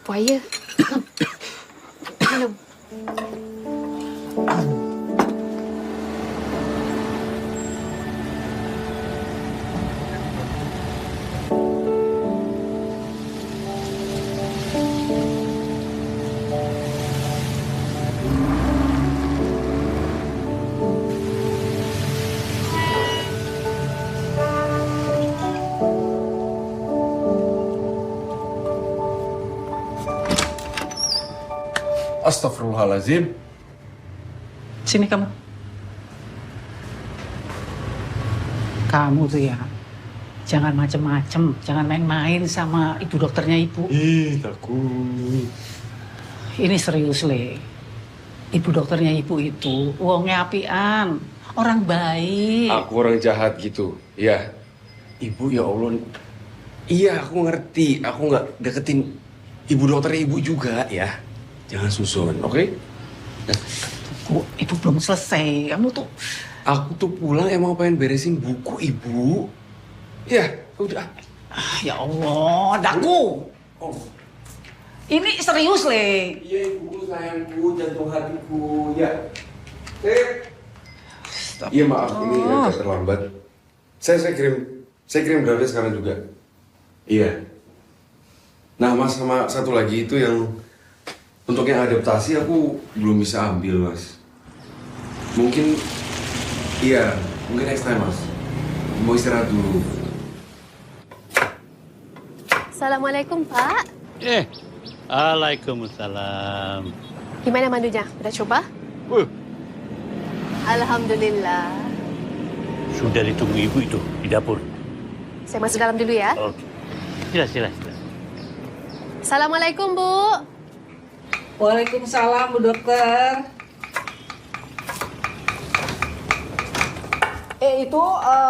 buaya. Minum. Astagfirullahaladzim. Sini kamu. Kamu tuh ya, jangan macem-macem, jangan main-main sama ibu dokternya ibu. Ih, takut. Ini serius, Le. Ibu dokternya ibu itu wongnya apian, orang baik. Aku orang jahat gitu. Iya. Ibu ya Allah. Iya, aku ngerti. Aku nggak deketin ibu dokternya ibu juga ya. Jangan susun, oke? Ibu belum selesai. Kamu tuh... Aku tuh pulang emang pengen beresin buku ibu. Ya, udah. Ya Allah, Daku. Ini serius, Le. Iya, ibu sayangku, jantung hatiku. Ya. Iya, maaf. Ini agak terlambat. Saya kirim draftnya sekarang juga. Iya. Nah, Mas, sama satu lagi itu yang untuk yang adaptasi aku belum bisa ambil, Mas. Mungkin, iya, mungkin next time, Mas. Mau istirahat dulu. Assalamualaikum, Pak. Waalaikumsalam. Gimana mandunya? Udah coba? Alhamdulillah. Sudah ditunggu ibu itu di dapur. Saya masuk dalam dulu ya. Oke. Sila. Assalamualaikum, Bu. Waalaikumsalam, Bu Dokter. Itu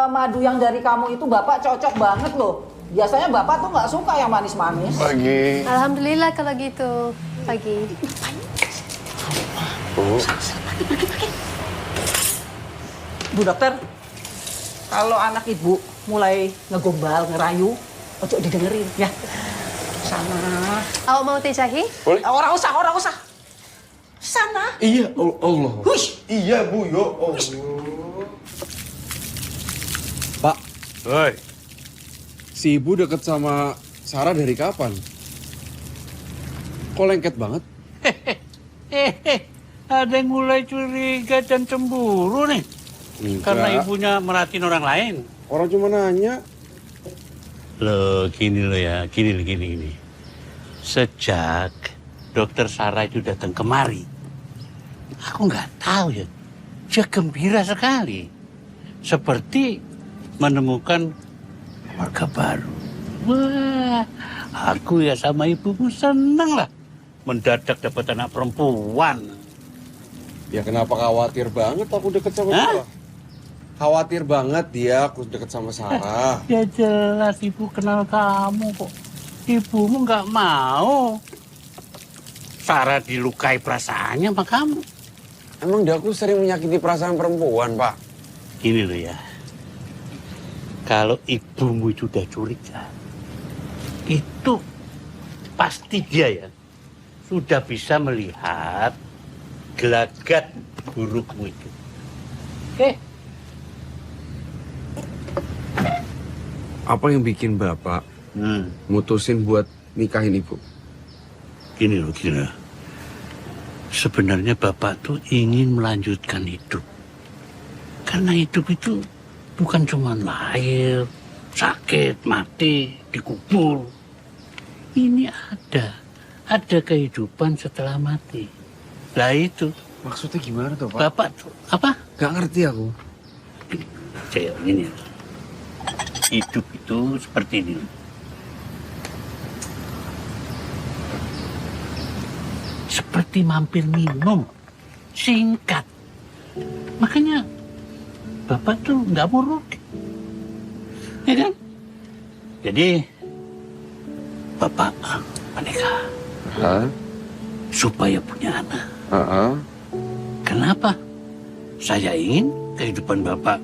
madu yang dari kamu itu Bapak cocok banget loh. Biasanya Bapak tuh nggak suka yang manis-manis. Pagi. Alhamdulillah kalau gitu. Pagi. Bu. Bu Dokter, kalau anak Ibu mulai ngegombal, ngerayu, ojo didengerin ya. Sana. Awak mau teh jahe? Boleh. Orang usah. Sana. Iya, Allah. Hush. Iya, Bu, ya Allah. Pak. Woi. Si ibu deket sama Sarah dari kapan? Kok lengket banget? Ada yang mulai curiga dan cemburu nih. Karena ibunya merhatiin orang lain. Orang cuma nanya. Loh, gini loh ya, gini. Sejak dokter Sarah itu datang kemari, aku nggak tahu ya, dia gembira sekali. Seperti menemukan keluarga baru. Wah, aku ya sama ibumu seneng lah. Mendadak dapat anak perempuan. Ya kenapa khawatir banget aku deket sama dia? Khawatir banget dia aku deket sama Sarah. Ya jelas ibu kenal kamu kok. Ibumu nggak mau Sarah dilukai perasaannya sama kamu. Emang dia aku sering menyakiti perasaan perempuan, Pak? Gini loh ya. Kalau ibumu itu udah curiga, itu pasti dia ya sudah bisa melihat gelagat burukmu itu. Oke? Apa yang bikin Bapak mutusin buat nikahin Ibu? Gini loh. Sebenarnya Bapak tuh ingin melanjutkan hidup. Karena hidup itu bukan cuma lahir, sakit, mati, dikubur. Ini ada kehidupan setelah mati. Lah itu. Maksudnya gimana tuh, Pak? Bapak tuh, apa? Gak ngerti aku. Cek, ini. Hidup itu seperti ini. Seperti mampir minum. Singkat. Makanya Bapak tuh nggak mau rugi. Ya kan? Jadi Bapak menikah. Supaya punya anak. Kenapa? Saya ingin kehidupan Bapak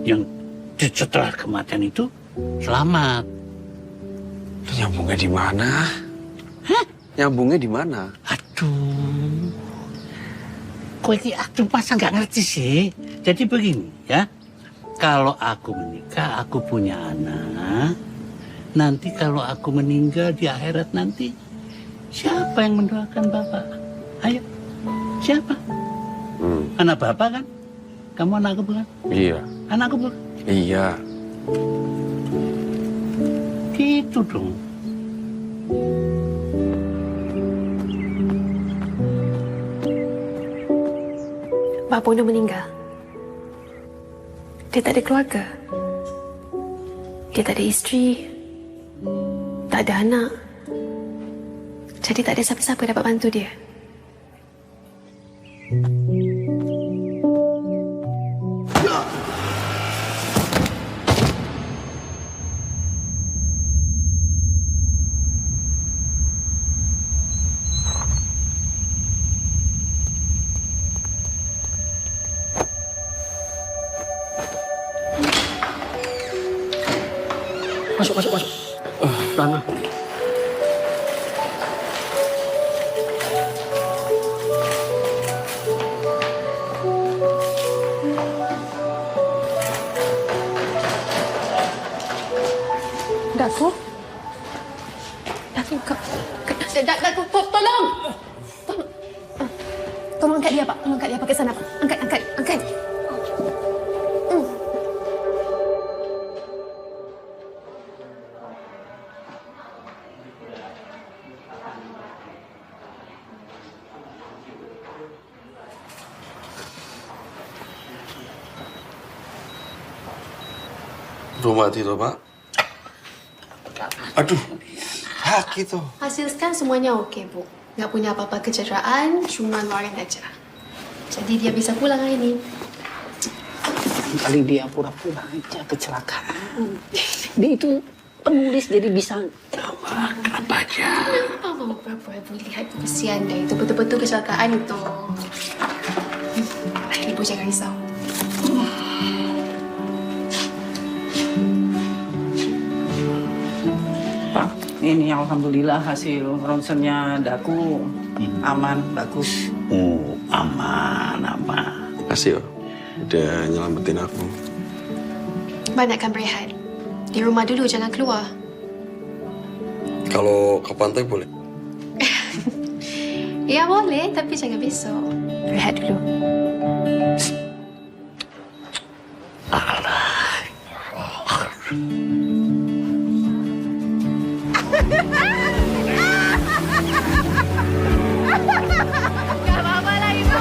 yang setelah kematian itu selamat. Nyambungnya di mana? Nyambungnya di mana? Aduh. Kok ini masa nggak ngerti sih? Jadi begini ya. Kalau aku menikah, aku punya anak. Nanti kalau aku meninggal di akhirat nanti, siapa yang mendoakan Bapak? Ayo, siapa? Anak Bapak kan? Kamu anakku bukan? Iya. Anakku bukan? Iya. Gitu dong. Bapak udah meninggal. Dia tak ada keluarga. Dia tak ada isteri. Tak ada anak. Jadi tak ada siapa-siapa yang dapat bantu dia. Masuk. Tanah. Daku, tolong! Tolong angkat dia, Pak. Tolong angkat dia pakai sana, Pak. Angkat. Udah mati tuh, Pak. Aduh, sakit tuh. Hasil scan semuanya okey, Bu. Nggak punya apa-apa kecederaan, cuma luaran aja. Jadi dia bisa pulang hari ini. Kali dia pura-pura aja kecelakaan. Dia itu penulis jadi bisa apa aja. Kenapa mau pura-pura Ibu lihat kesian deh. Itu betul-betul kecelakaan itu. Ibu jangan risau. Pak, ini alhamdulillah hasil ronsennya Daku aman, bagus. Oh, aman. Makasih, udah nyelamatin aku. Banyakkan berehat. Di rumah dulu, jangan keluar. Ya boleh, tapi jangan besok. Rehat dulu. Gak apa-apa lah Ibu.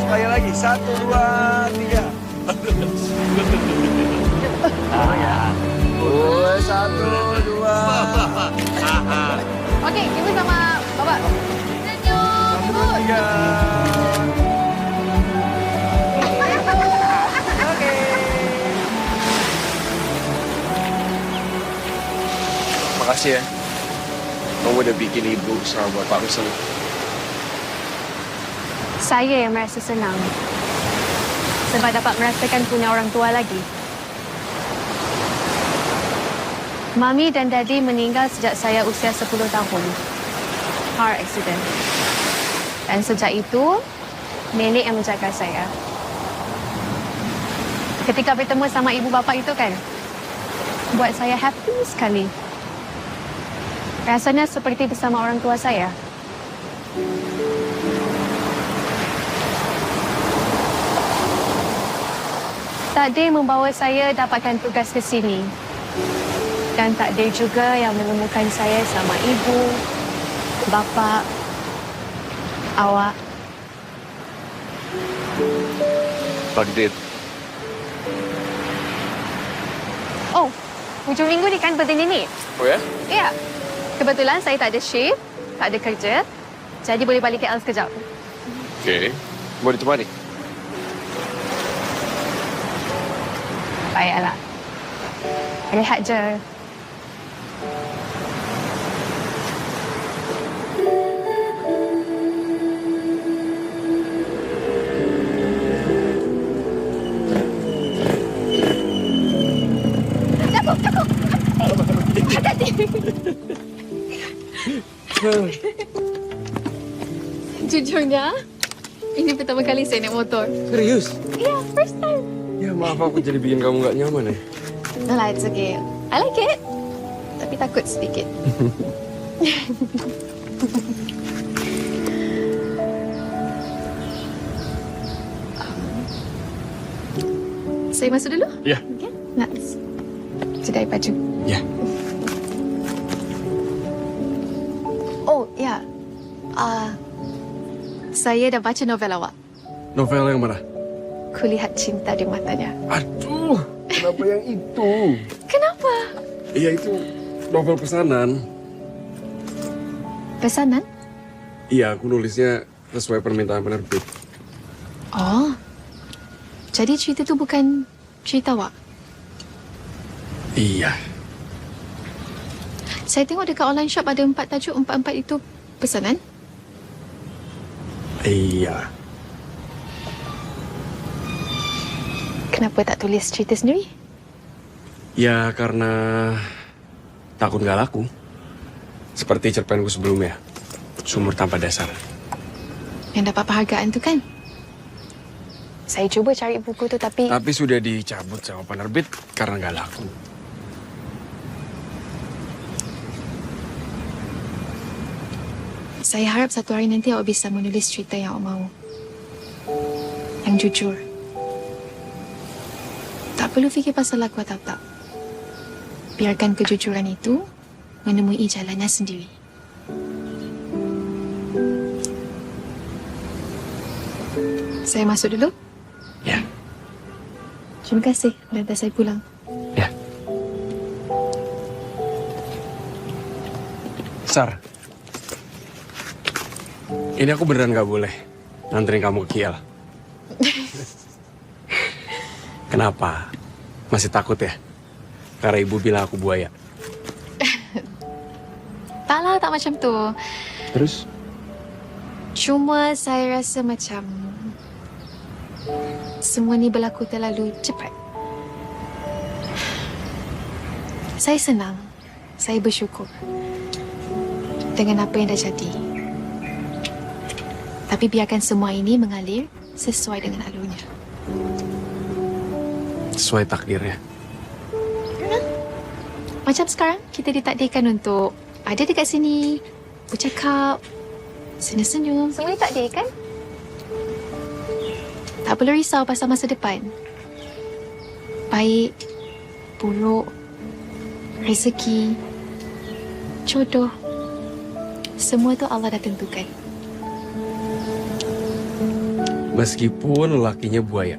Sekali lagi, 1, 2, 3. Oh, 1, 2. Okey, Ibu sama Bapak. Senyum, Ibu. Makasih ya. Kamu udah bikin ibu sama bapak senang. Saya yang merasa senang. Sebab dapat merasakan punya orang tua lagi. Mami dan Daddy meninggal sejak saya usia 10 tahun. Car accident. Dan sejak itu, nenek yang menjaga saya. Ketika bertemu sama ibu bapa itu kan, buat saya happy sekali. Rasanya seperti bersama orang tua saya. Takdir membawa saya dapatkan tugas ke sini. Dan takdir juga yang menemukan saya sama ibu, bapa, awak. Takdir. Oh, hujung minggu ni kan birthday nenek. Oh ya? Ya. Kebetulan saya tak ada shift, tak ada kerja. Jadi boleh balik KL sekejap. Okey. Mau ditemani? Baiklah. Rehat je. Cukup. Hati-hati. Jujurnya, ini pertama kali saya naik motor. Serius? Ya, first time. Ya maaf aku jadi bikin kamu nggak nyaman ya. No lah, it's okay. I like it. Tapi takut sedikit. Saya masuk dulu? Ya. Okay. Nice. Sedai baju. Ya. Oh, ya. Saya dah baca novel awak. Novel yang mana? Kulihat cinta di matanya. Aduh, kenapa yang itu? Kenapa? Iya itu novel pesanan. Pesanan? Iya, aku nulisnya sesuai permintaan penerbit. Oh. Jadi cerita tu bukan cerita awak? Iya. Saya tengok dekat online shop ada 4 tajuk, 4 itu pesanan. Iya. Kenapa tak tulis cerita sendiri? Ya karena takut nggak laku. Seperti cerpenku sebelumnya, Sumur Tanpa Dasar. Yang dapat penghargaan tu kan? Saya cuba cari buku tu tapi... Tapi sudah dicabut sama penerbit karena nggak laku. Saya harap satu hari nanti awak bisa menulis cerita yang awak mahu. Yang jujur. Tak perlu fikir pasal laku atau tak. Biarkan kejujuran itu menemui jalannya sendiri. Saya masuk dulu? Ya. Terima kasih. Nanti saya pulang. Ya. Sar. Ini aku beneran nggak boleh nganterin kamu ke Kiel. Kenapa? Masih takut ya? Karena ibu bilang aku buaya. Tak lah, tak macam tu. Terus? Cuma saya rasa macam semua ni berlaku terlalu cepat. Saya senang. Saya bersyukur dengan apa yang dah jadi. Tapi biarkan semua ini mengalir sesuai dengan alurnya. Sesuai takdirnya. Macam sekarang, kita ditakdirkan untuk ada dekat sini, bercakap, Senyum-senyum. Semua ni takdir kan? Tak perlu risau pasal masa depan. Baik, buruk, rezeki, jodoh. Semua tu Allah dah tentukan. Meskipun lelakinya buaya.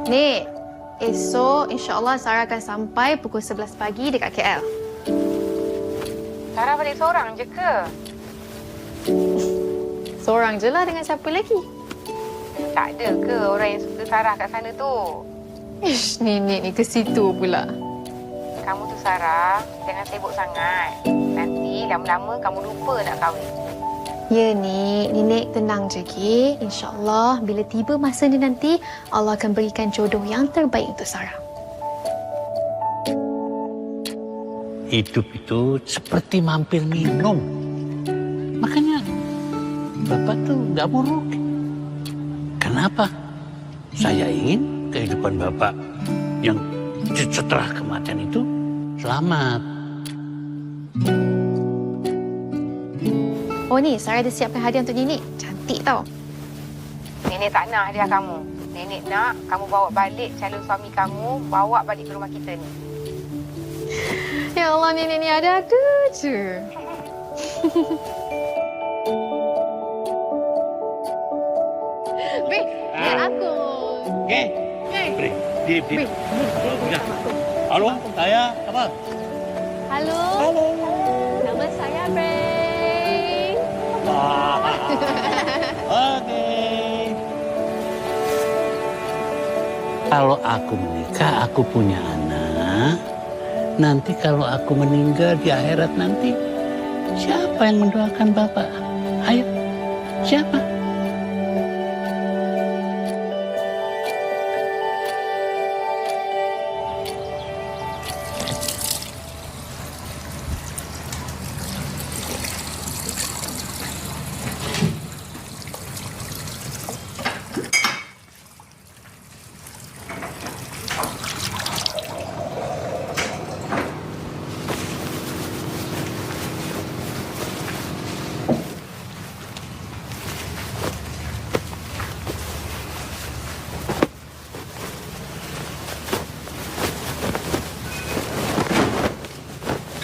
Nik, esok insyaAllah Sarah akan sampai pukul 11 pagi dekat KL. Sarah balik seorang je ke? Seorang je lah, dengan siapa lagi? Tak ada ke orang yang suka Sarah kat sana tu? Ish, Nenek ni ke situ pula. Kamu tu Sarah, jangan sibuk sangat. Nanti lama-lama kamu lupa nak kahwin. Ya, Nik. Nenek tenang je, Ki. InsyaAllah, bila tiba masa ni nanti, Allah akan berikan jodoh yang terbaik untuk Sarah. Hidup itu seperti mampir minum. Makanya Bapak tuh nggak buruk. Kenapa? Saya ingin kehidupan Bapak yang setelah kematian itu selamat. Oh ni, Sarah ada siapkan hadiah untuk Nenek. Cantik tau. Nenek tak nak hadiah kamu. Nenek nak kamu bawa balik calon suami kamu, bawa balik ke rumah kita ni. Ya Allah, Nenek ni ada-ada je. Beh, lihat aku. Okey. Beri. Diri. Halo, saya apa? Halo. Nama saya Bray. Okey. Kalau aku menikah, aku punya anak. Nanti kalau aku meninggal di akhirat nanti, siapa yang mendoakan Bapak? Ayo, siapa?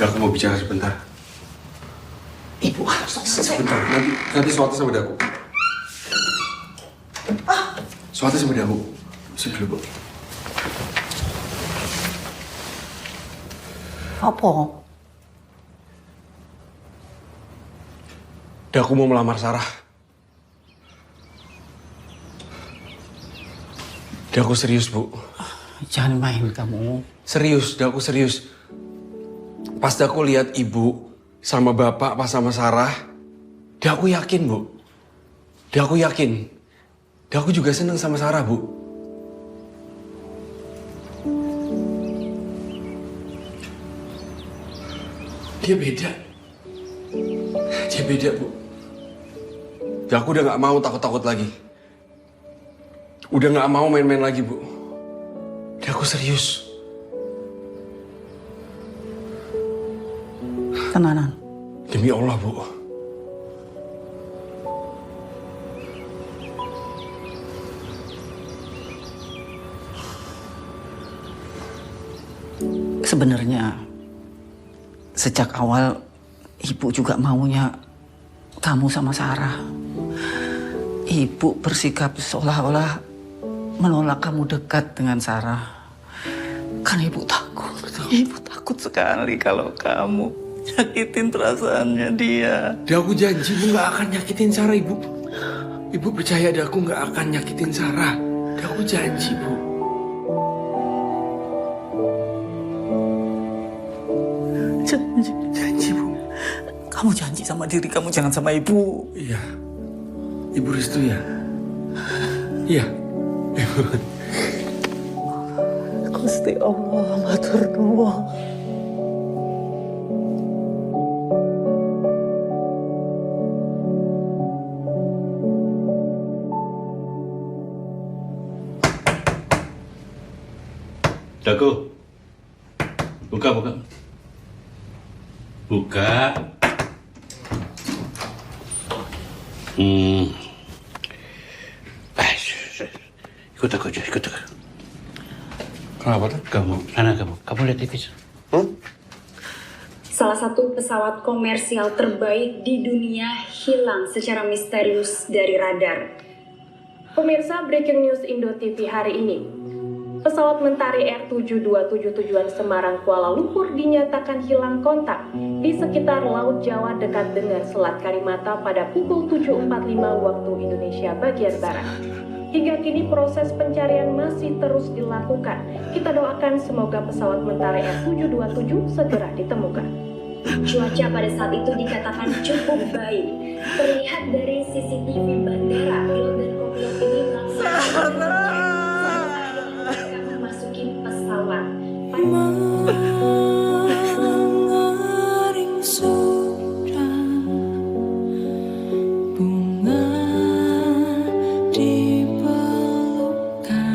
Aku mau bicara sebentar. Ibu, Sebentar, nanti suatu sama aku. Suatu sama aku. Sini dulu, Bu. Apa? Aku mau melamar Sarah. Aku serius, Bu. Jangan main kamu. Serius, aku serius. Pas aku lihat ibu sama bapak pas sama Sarah, aku yakin, Bu. Aku yakin. Aku juga seneng sama Sarah, Bu. Dia beda. Dia beda, Bu. Aku udah gak mau takut-takut lagi. Udah gak mau main-main lagi, Bu. Aku serius. Tenanan. Demi Allah, Bu. Sebenarnya sejak awal Ibu juga maunya kamu sama Sarah. Ibu bersikap seolah-olah menolak kamu dekat dengan Sarah. Kan Ibu takut sekali kalau kamu nyakitin perasaannya dia. Aku janji Ibu nggak akan nyakitin Sarah, Ibu. Ibu percaya aku nggak akan nyakitin Sarah. Aku janji, Bu. Janji, Bu. Kamu janji sama diri kamu, jangan sama Ibu. Iya. Ibu restu ya? Iya. Gusti Allah, matur nuwun. Dago, buka. Ikut aku. Kenapa tuh? Kamu lihat TV. Salah satu pesawat komersial terbaik di dunia hilang secara misterius dari radar. Pemirsa, breaking news Indo TV hari ini. Pesawat Mentari R727 tujuan Semarang Kuala Lumpur dinyatakan hilang kontak di sekitar Laut Jawa dekat dengan Selat Karimata pada pukul 7.45 waktu Indonesia bagian Barat. Hingga kini proses pencarian masih terus dilakukan. Kita doakan semoga pesawat Mentari R727 segera ditemukan. Cuaca pada saat itu dikatakan cukup baik. Terlihat dari CCTV bandara, pilot dan kopilot ini melaksanakan memasuki pesawat. Mengering sudah bunga di pelukan,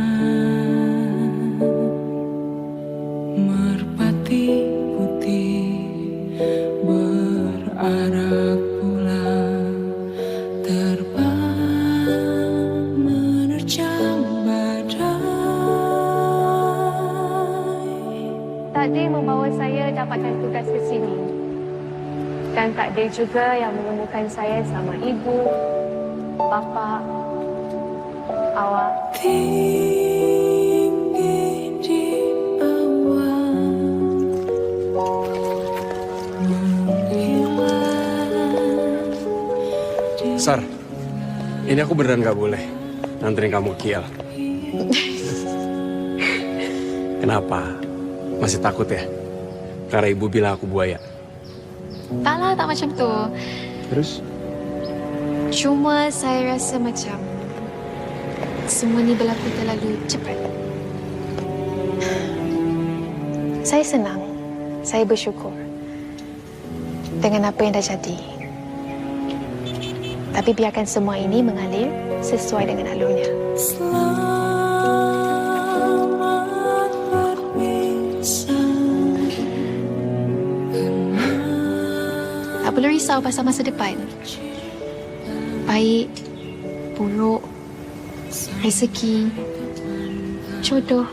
merpati putih berarak pulang, terbang menerjang badai. Takdir membawa saya dapatkan tugas ke sini. Dan takdir juga yang menemukan saya sama ibu, bapa, awak. Tinggi di awan, Sar, ini aku beneran nggak boleh nganterin kamu ke Kiel. Kenapa? Masih takut ya? Karena ibu bilang aku buaya. Tak lah, tak macam tu. Terus? Cuma saya rasa macam semua ni berlaku terlalu cepat. Saya senang. Saya bersyukur dengan apa yang dah jadi. Tapi biarkan semua ini mengalir sesuai dengan alurnya. selamat berpisah. Tak perlu risau pasal masa depan. Baik, buruk, rezeki, jodoh,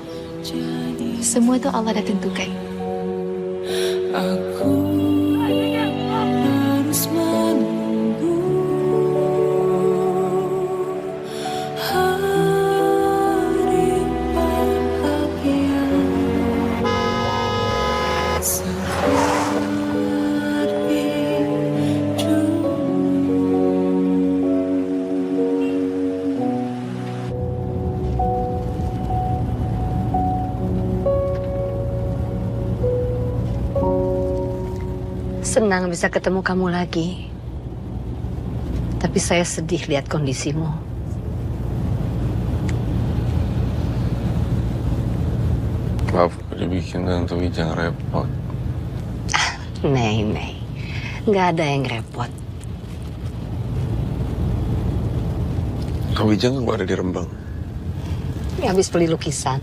semua tu Allah dah tentukan. Aku harus menunggu hari bahagia seperti dulu. Senang bisa ketemu kamu lagi. Tapi saya sedih lihat kondisimu. Maaf, dibikin Tante Wijang repot. Nei, nggak ada yang repot. Tante Wijang kan ada di Rembang. Habis beli lukisan,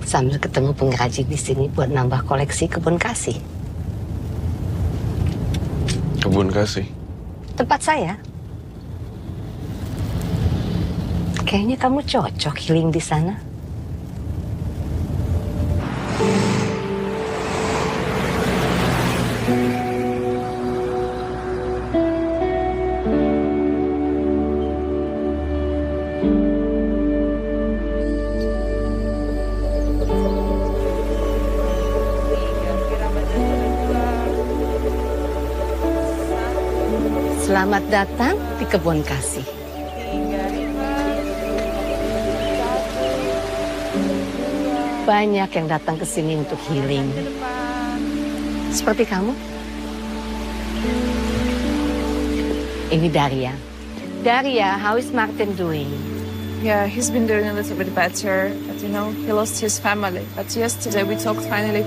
sambil ketemu pengrajin di sini buat nambah koleksi kebun kasih. Kebun kasih. Tempat saya. Kayaknya kamu cocok healing di sana. Selamat datang di Kebun Kasih. Banyak yang datang ke sini untuk healing. Seperti kamu. Ini Daria. Daria, how is Martin doing? Yeah, he's been doing a little bit better, but you know, he lost his family. But yesterday we talked finally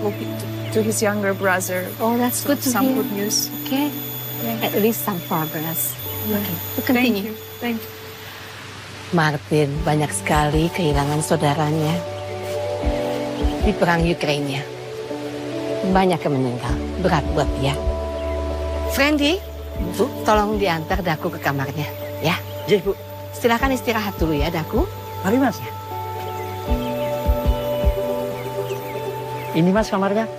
to his younger brother. Oh, that's good to some hear. good news. Okay, at least some progress. Okay, we'll continue. Thank you. Martin banyak sekali kehilangan saudaranya di perang Ukraina. Banyak yang meninggal, berat buat dia. Friendly, Bu, tolong diantar Daku ke kamarnya, ya. Iya, Bu. Silakan istirahat dulu ya, Daku. Mari, Mas. Ya. Ini, Mas, kamarnya.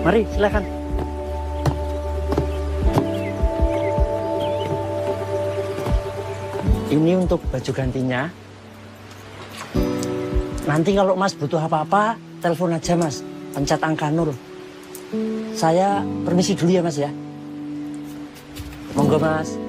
Mari, silakan. Ini untuk baju gantinya. Nanti kalau Mas butuh apa-apa, telepon aja, Mas. Pencet angka 0. Saya permisi dulu ya, Mas, ya. Monggo, Mas.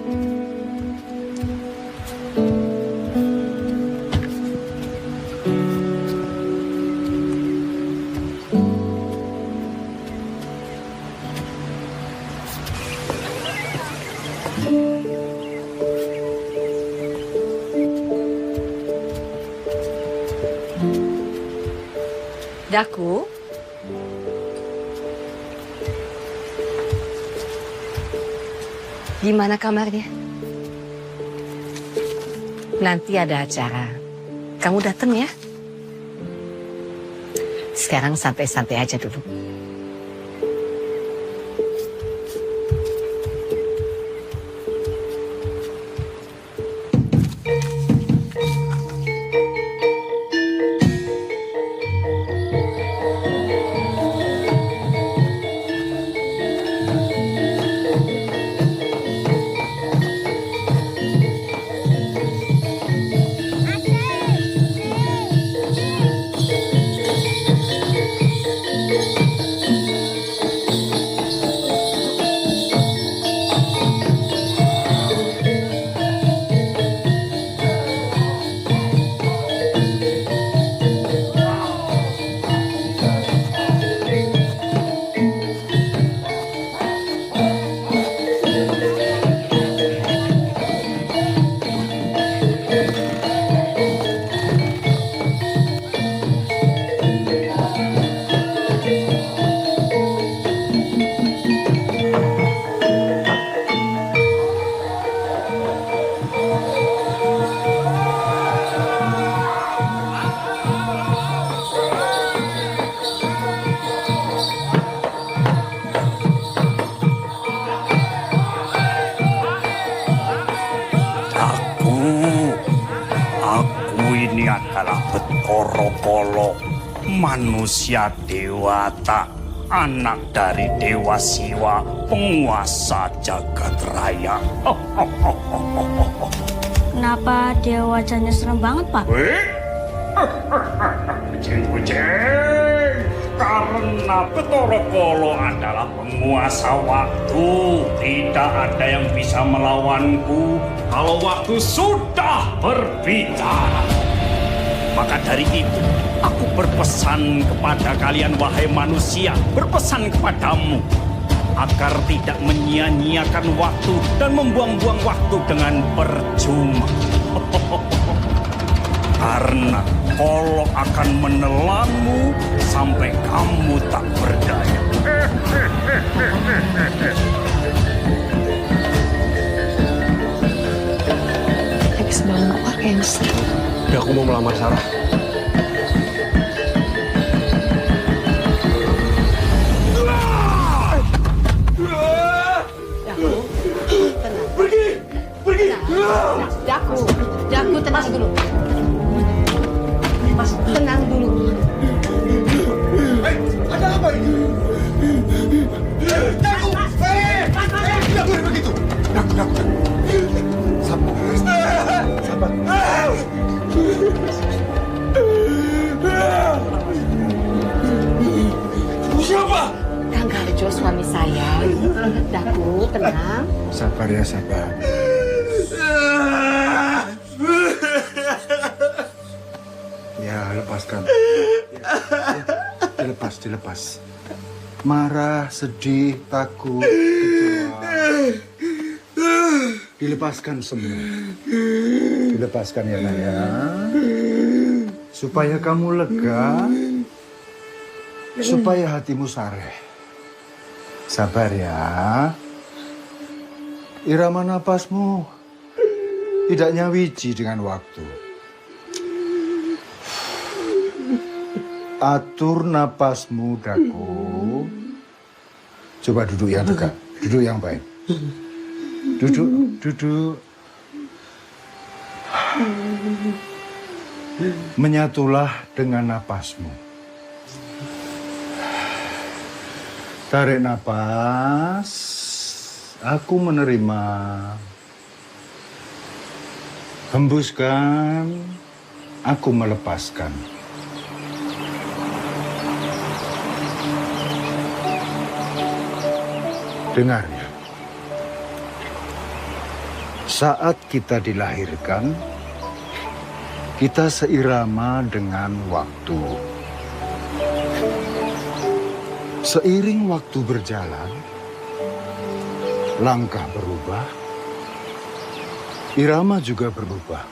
Daku, gimana kamarnya? Nanti ada acara. Kamu datang ya? Sekarang santai-santai aja dulu. Manusia dewata, anak dari Dewa Siwa, penguasa jagat raya. Kenapa dia wajahnya serem banget, Pak? Kucing-kucing, karena Bathara Kala adalah penguasa waktu. Tidak ada yang bisa melawanku kalau waktu sudah berbicara. Maka dari itu, aku berpesan kepada kalian, wahai manusia, berpesan kepadamu, agar tidak menyia-nyiakan waktu dan membuang-buang waktu dengan percuma. Karena Kala akan menelanmu sampai kamu tak berdaya. Habis banget Pak Kensa. Ya, aku mau melamar Sarah. Daku, tenang dulu. Tenang dulu. Ada apa ini? Daku! Tidak boleh begitu! Daku. Sabar. Siapa? Kang Garjo, suami saya. Daku, tenang. Sabar ya, sabar. lepaskan. Dilepas. Marah, sedih, takut, kecewa. Dilepaskan semua. Dilepaskan ya nak ya. Supaya kamu lega, supaya hatimu sareh. Sabar ya. Irama napasmu tidak nyawiji dengan waktu. Atur napasmu, Daku. Coba duduk yang tegak, duduk yang baik. Duduk. Menyatulah dengan napasmu. Tarik napas. Aku menerima. Hembuskan. Aku melepaskan. Dengar ya. Saat kita dilahirkan, kita seirama dengan waktu. Seiring waktu berjalan, langkah berubah, irama juga berubah.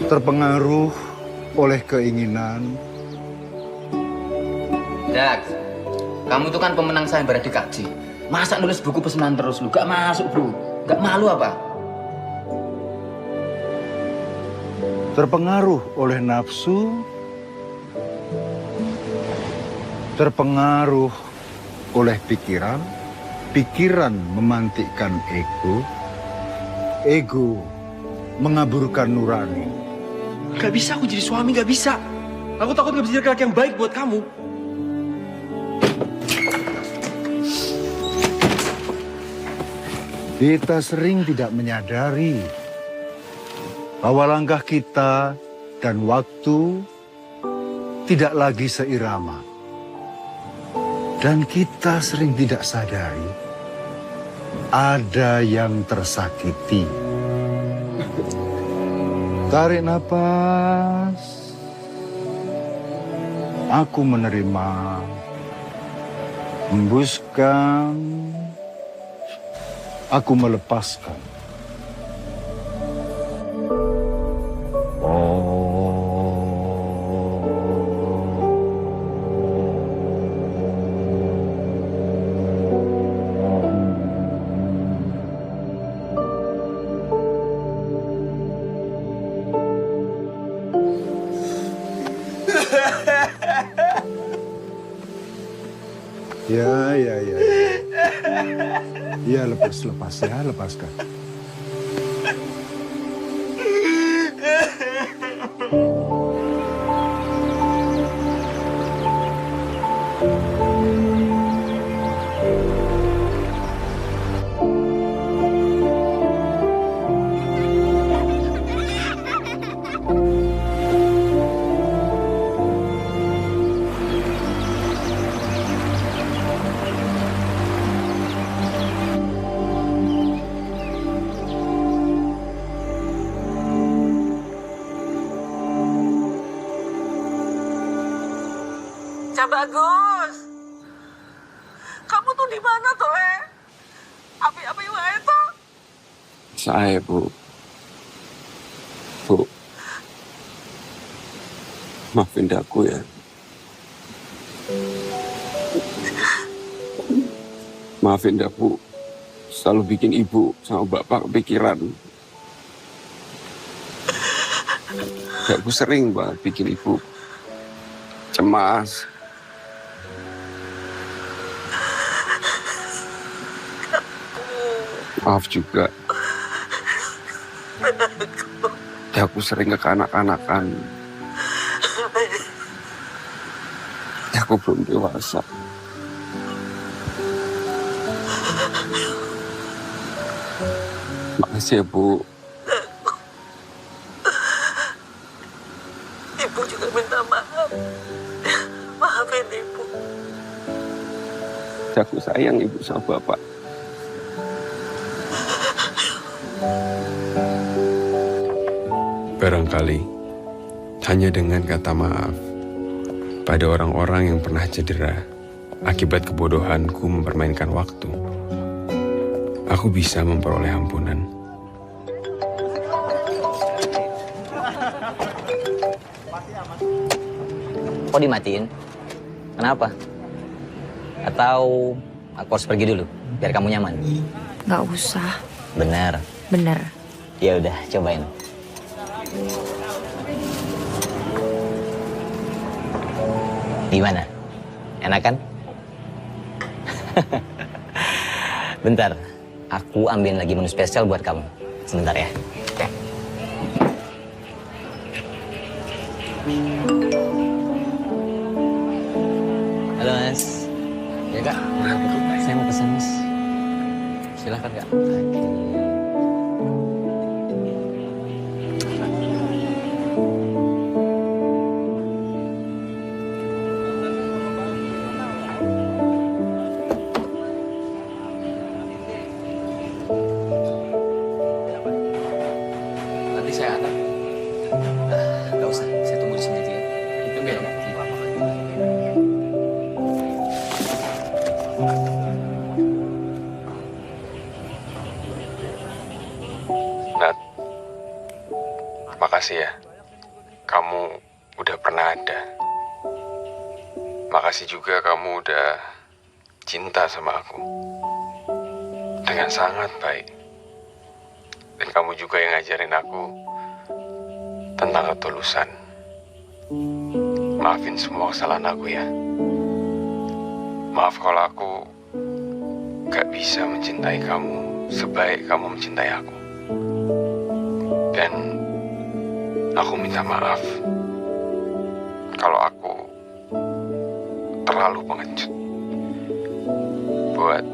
Terpengaruh oleh keinginan. Dak, kamu itu kan pemenang sayembara DKJ. Masa nulis buku pesanan terus lu? Gak masuk bro, gak malu apa? Terpengaruh oleh nafsu, terpengaruh oleh pikiran, pikiran memantikkan ego mengaburkan nurani. Gak bisa aku jadi suami, gak bisa. Aku takut gak bisa jadi laki yang baik buat kamu. Kita sering tidak menyadari bahwa langkah kita dan waktu tidak lagi seirama. Dan kita sering tidak sadari ada yang tersakiti. Tarik napas. Aku menerima. Hembuskan. Aku melepaskan. Ya. Ya, lepas ya, lepaskan. Bagus. Kamu tuh di mana tuh, Le? Api-api wae tuh. Saya, Bu. Bu. Maafin aku ya. Maafin aku. Selalu bikin ibu sama bapak kepikiran. Aku sering banget bikin ibu cemas. Maaf juga. Ya, aku sering kekanak-kanakan. Ya, aku belum dewasa. Makasih ya, Bu. Ibu juga minta maaf. Maafin Ibu. Aku sayang Ibu sama Bapak. Barangkali Hanya dengan kata maaf pada orang-orang yang pernah cedera akibat kebodohanku mempermainkan waktu, aku bisa memperoleh ampunan. Kok dimatiin? Kenapa? Atau aku harus pergi dulu, biar kamu nyaman? Nggak usah. Bener. Bener. Ya udah, cobain. Gimana? Enak kan? Bentar, aku ambilin lagi menu spesial buat kamu. Sebentar ya. Oke. Halo Mas. Ya Kak, saya mau pesan Mas. Silahkan Kak. Nanti saya antar. Nggak usah, saya tunggu di sini aja ya. Tunggu ya. Nat, makasih ya. Kamu udah pernah ada. Makasih juga kamu udah cinta sama aku. Dengan sangat baik. Dan kamu juga yang ngajarin aku tentang ketulusan. Maafin semua kesalahan aku ya. Maaf kalau aku gak bisa mencintai kamu sebaik kamu mencintai aku. Dan aku minta maaf kalau aku terlalu pengecut buat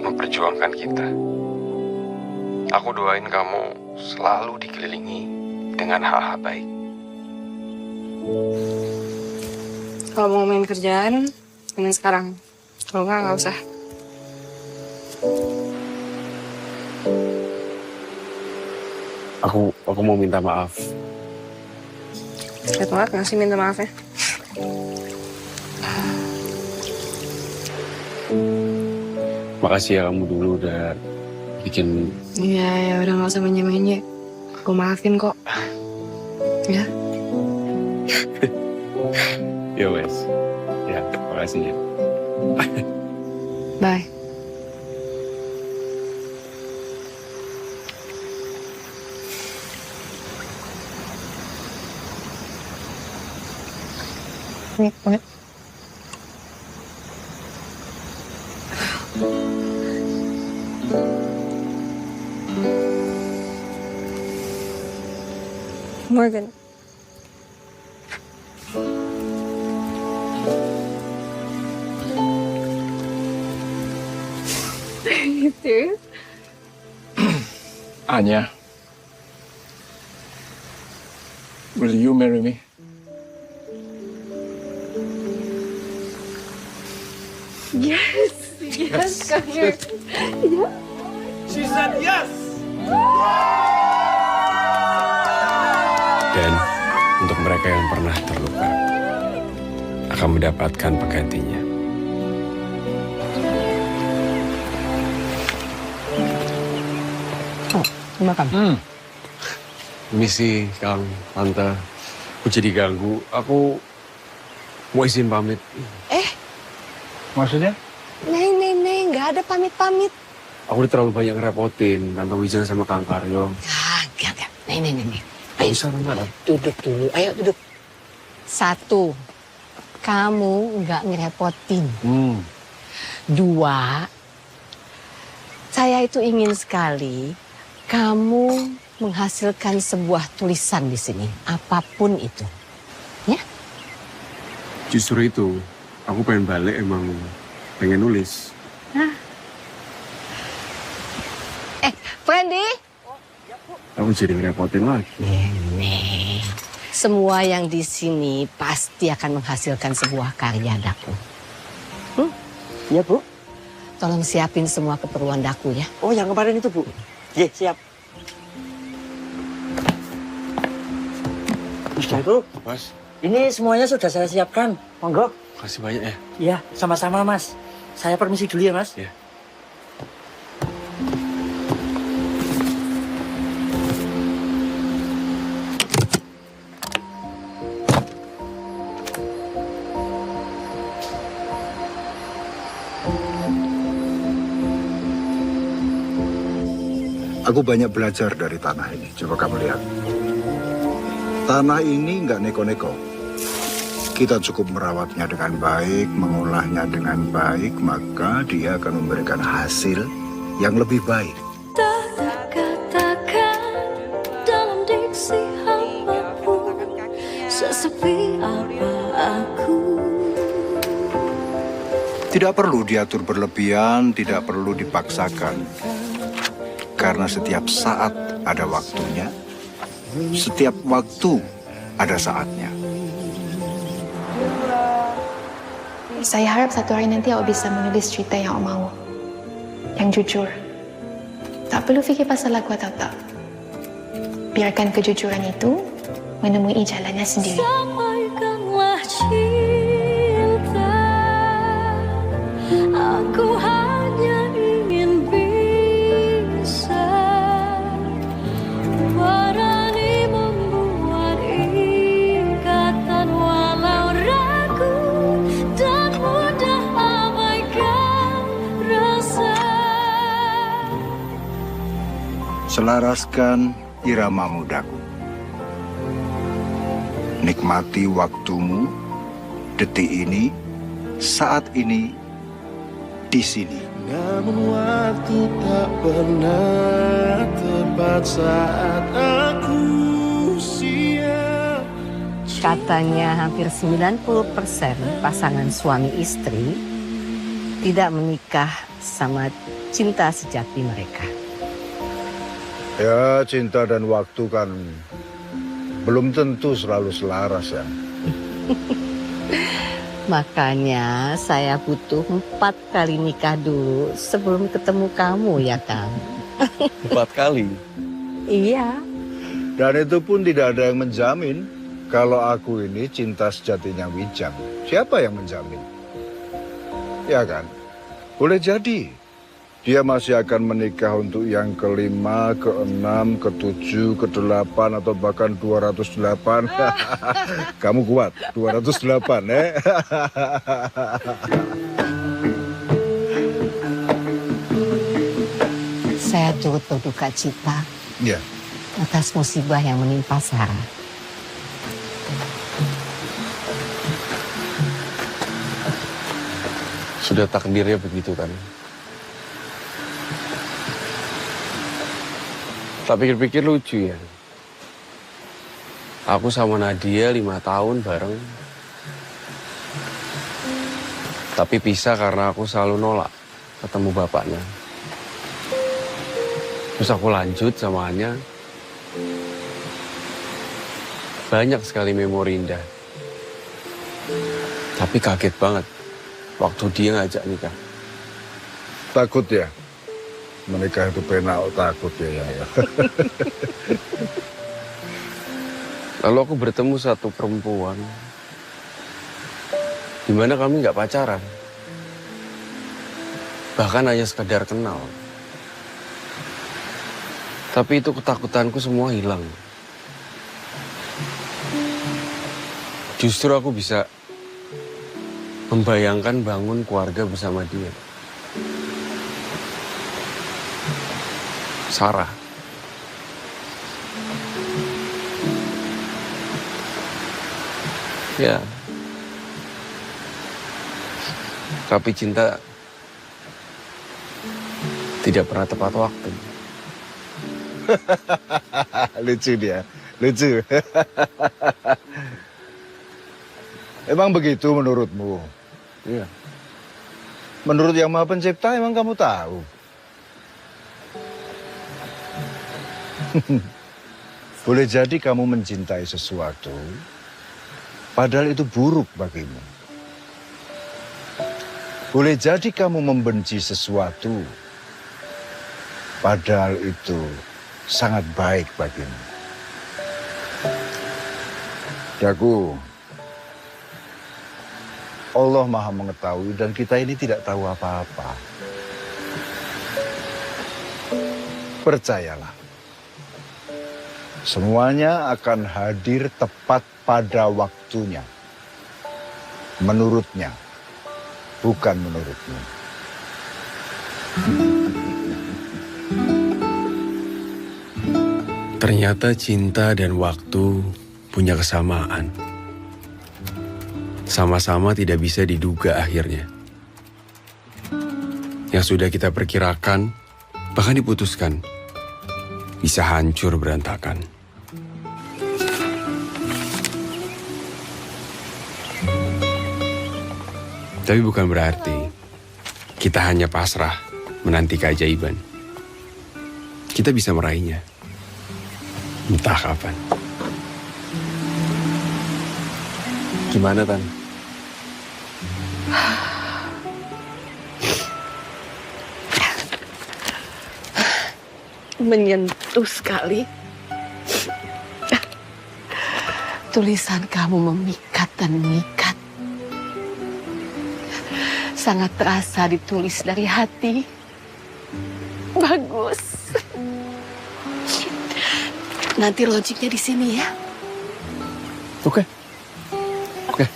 memperjuangkan kita. Aku doain kamu selalu dikelilingi dengan hal-hal baik. Kalau mau main kerjaan, main sekarang. Kalau nggak usah. Aku mau minta maaf. Lihat banget nggak sih minta maafnya? Makasih ya kamu dulu udah bikin. Iya, ya udah nggak usah menye-menye. Aku maafin kok. Ya. Ya wes. Ya, makasih ya. Bye. Wait. Morgan. Are you serious? Anya, will you marry me? Yes, come here. Yeah. She said yes. Dan untuk mereka yang pernah terluka akan mendapatkan penggantinya. Oh, makan. Misi, Kang, Tante, aku jadi ganggu. Aku mau izin pamit. Maksudnya? Neng, nggak ada pamit-pamit. Aku udah terlalu banyak ngerepotin Tante Wijaya sama Kang Karyo. Enggak. Neng. Ayo, Bisa, Tante. duduk dulu. Ayo, duduk. 1, kamu nggak ngerepotin. 2, saya itu ingin sekali kamu menghasilkan sebuah tulisan di sini, apapun itu. Ya? Justru itu, aku pengen balik emang pengen nulis. Brandy? Aku jadi ngerepotin lagi. Nenek, semua yang di sini pasti akan menghasilkan sebuah karya Daku. Iya, Bu. Tolong siapin semua keperluan Daku ya. Oh, yang kemarin itu, Bu. Iya, siap. Daku, Mas, ini semuanya sudah saya siapkan. Monggo. makasih banyak ya. Iya, sama-sama Mas. Saya permisi dulu ya Mas. Iya. Aku banyak belajar dari tanah ini. Coba kamu lihat. Tanah ini nggak neko-neko. Kita cukup merawatnya dengan baik, mengolahnya dengan baik, maka dia akan memberikan hasil yang lebih baik. Tak terkatakan dalam diksi apapun, sesepi apa aku. Tidak perlu diatur berlebihan, tidak perlu dipaksakan. Karena setiap saat ada waktunya, setiap waktu ada saatnya. Saya harap satu hari nanti awak bisa menulis cerita yang awak mahu. Yang jujur. Tak perlu fikir pasal lagu atau tak. Biarkan kejujuran itu menemui jalannya sendiri. Sampaikanlah cinta, aku hanya ingin bisa berani membuat ikatan walau ragu dan mudah abaikan rasa. Selaraskan irama mudaku. Nikmati waktumu, detik ini, saat ini, di sini. Namun waktu tak pernah tepat saat aku siap. Katanya hampir 90% pasangan suami istri tidak menikah sama cinta sejati mereka. Ya, cinta dan waktu kan belum tentu selalu selaras ya. Makanya saya butuh 4 kali nikah dulu sebelum ketemu kamu ya Kang. 4 kali? Iya. Dan itu pun tidak ada yang menjamin kalau aku ini cinta sejatinya Wijang. Siapa yang menjamin? Ya kan? Boleh jadi dia masih akan menikah untuk yang ke-5, ke-6, ke-7, ke-8 atau bahkan 208. Kamu kuat, 208 ya. Saya turut berduka cita Ya. atas musibah yang menimpa Sarah. Sudah takdirnya begitu kan. Tak pikir-pikir lucu ya. Aku sama Nadia 5 tahun bareng. Tapi pisah karena aku selalu nolak ketemu bapaknya. Terus aku lanjut sama Anya. Banyak sekali memori indah. Tapi kaget banget waktu dia ngajak nikah. Takut ya? Menikah itu penak, takut ya. Lalu aku bertemu satu perempuan. Di mana kami nggak pacaran. Bahkan hanya sekedar kenal. Tapi itu ketakutanku semua hilang. Justru aku bisa membayangkan bangun keluarga bersama dia. Sarah. Ya. Tapi cinta tidak pernah tepat waktu. Lucu dia, lucu. Emang begitu menurutmu? Iya. Menurut Yang Maha Pencipta emang kamu tahu? Boleh jadi kamu mencintai sesuatu, padahal itu buruk bagimu. Boleh jadi kamu membenci sesuatu, padahal itu sangat baik bagimu. Daku, Allah Maha mengetahui dan kita ini tidak tahu apa-apa. Percayalah, semuanya akan hadir tepat pada waktunya. Menurutnya, bukan menurutmu. Ternyata cinta dan waktu punya kesamaan. Sama-sama tidak bisa diduga akhirnya. Yang sudah kita perkirakan, bahkan diputuskan, bisa hancur berantakan. Tapi bukan berarti kita hanya pasrah menanti keajaiban. Kita bisa meraihnya. Entah kapan. Gimana, Tan? Menyentuh sekali. Tulisan kamu memikat dan mengikat. Sangat terasa ditulis dari hati. Bagus. Nanti launchingnya di sini ya. Oke. Oke.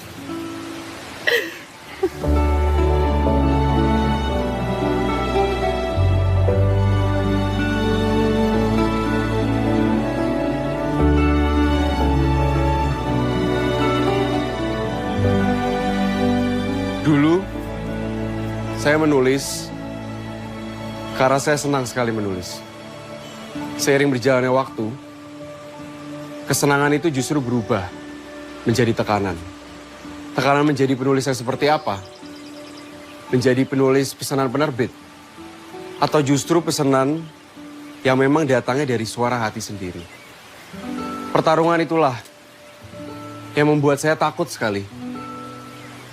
Dulu, saya menulis karena saya senang sekali menulis. Seiring berjalannya waktu, kesenangan itu justru berubah menjadi tekanan. Tekanan menjadi penulis yang seperti apa? Menjadi penulis pesanan penerbit? Atau justru pesanan yang memang datangnya dari suara hati sendiri? Pertarungan itulah yang membuat saya takut sekali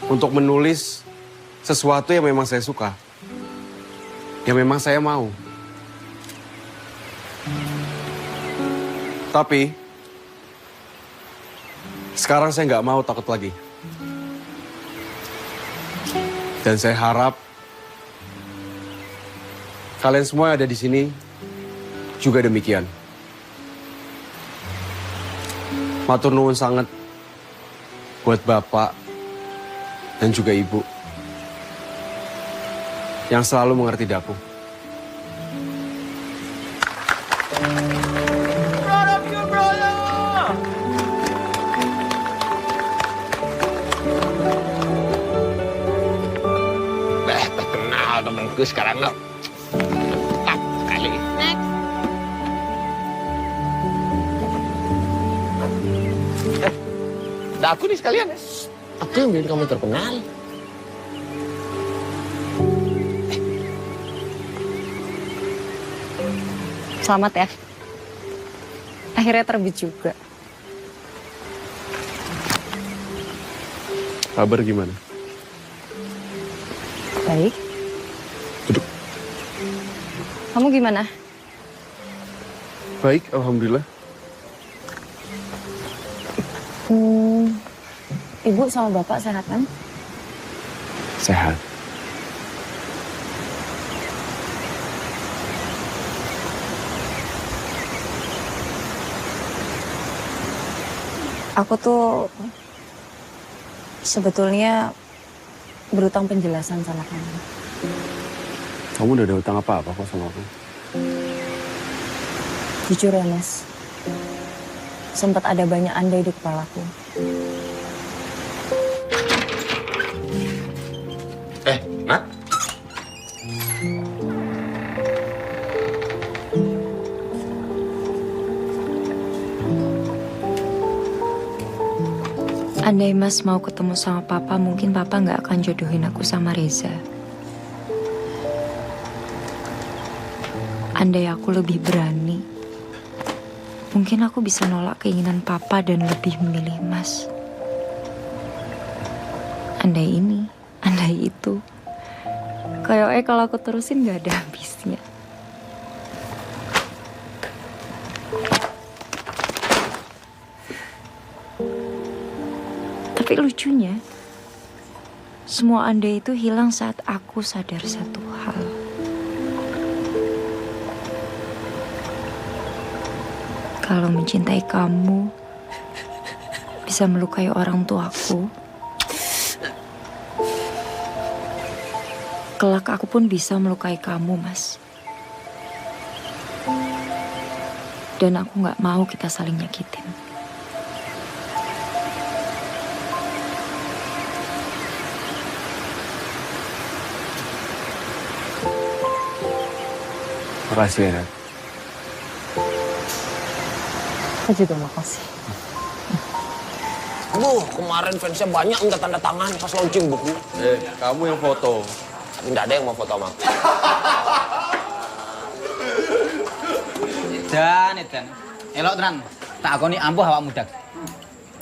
untuk menulis sesuatu yang memang saya suka, yang memang saya mau. Tapi sekarang saya nggak mau takut lagi. Dan saya harap kalian semua yang ada di sini juga demikian. Matur nuwun sangat buat Bapak dan juga Ibu yang selalu mengerti Daku. Terkenal temanku sekarang lo. Mantap sekali. Next. Ada aku nih sekalian. Aku yang bikin kamu terkenal. Selamat ya. Akhirnya terbit juga. Kabar gimana? Baik. Duduk. Kamu gimana? Baik, alhamdulillah. Ibu sama Bapak sehat kan? Sehat. Aku tuh sebetulnya berutang penjelasan sama kamu. Kamu udah ada utang apa-apa kok sama aku? Jujur ya, Mas. Sempat ada banyak andai di kepalaku. Nat? Andai Mas mau ketemu sama Papa, mungkin Papa nggak akan jodohin aku sama Reza. Andai aku lebih berani, mungkin aku bisa nolak keinginan Papa dan lebih memilih Mas. Andai ini, andai itu. Kayaknya kalau aku terusin nggak ada habisnya. Tapi lucunya, semua andai itu hilang saat aku sadar satu hal. Kalau mencintai kamu bisa melukai orang tuaku, kelak aku pun bisa melukai kamu, Mas. Dan aku gak mau kita saling nyakitin. Makasih ya, Nat. Aku juga makasih. Aduh, kemarin fansnya banyak minta tanda tangan pas launching buku. Kamu yang foto. Tapi nggak ada yang mau foto sama aku. Edan. Elok tenan. Tak akoni ampuh awak muda.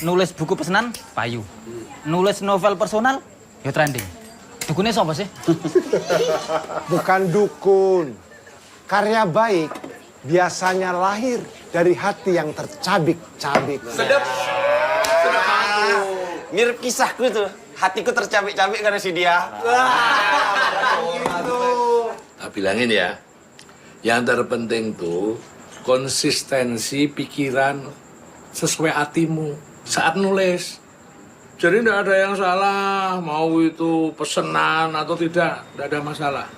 Nulis buku pesanan, payu. Nulis novel personal, ya trending. Dukunnya siapa sih? Bukan dukun. Karya baik biasanya lahir dari hati yang tercabik-cabik. Sedap banget. Mirip kisahku itu. Hatiku tercabik-cabik karena si dia. Tak bilangin ya, yang terpenting tuh konsistensi pikiran sesuai hatimu saat nulis. Jadi tidak ada yang salah, mau itu pesanan atau tidak ada masalah.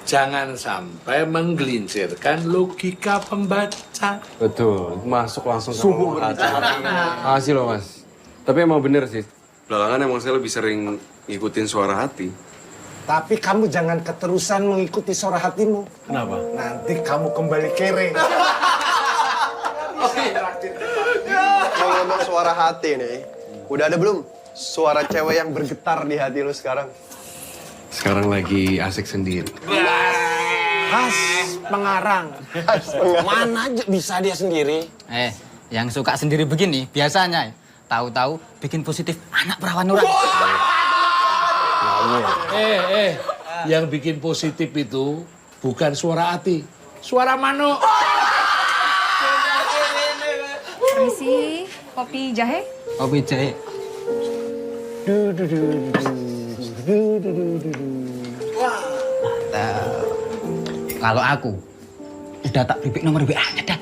Jangan sampai menggelincirkan logika pembaca. Betul, masuk langsung ke Sumur. hati. Makasih loh, Mas. Tapi emang bener sih, belakangan emang saya lebih sering ngikutin suara hati. Tapi kamu jangan keterusan mengikuti suara hatimu. Kenapa? Nanti kamu kembali kere. Ngomong suara hati nih, udah ada belum suara cewek yang bergetar di hati lu sekarang? Sekarang lagi asik sendiri. Khas pengarang. Mana aja bisa dia sendiri. Yang suka sendiri begini biasanya tahu-tahu bikin positif anak perawan orang. Yang bikin positif itu bukan suara hati, suara manuk. Permisi, kopi jahe? Kopi jahe. Kalau aku udah tak bibik nomor WA-nya, Dak.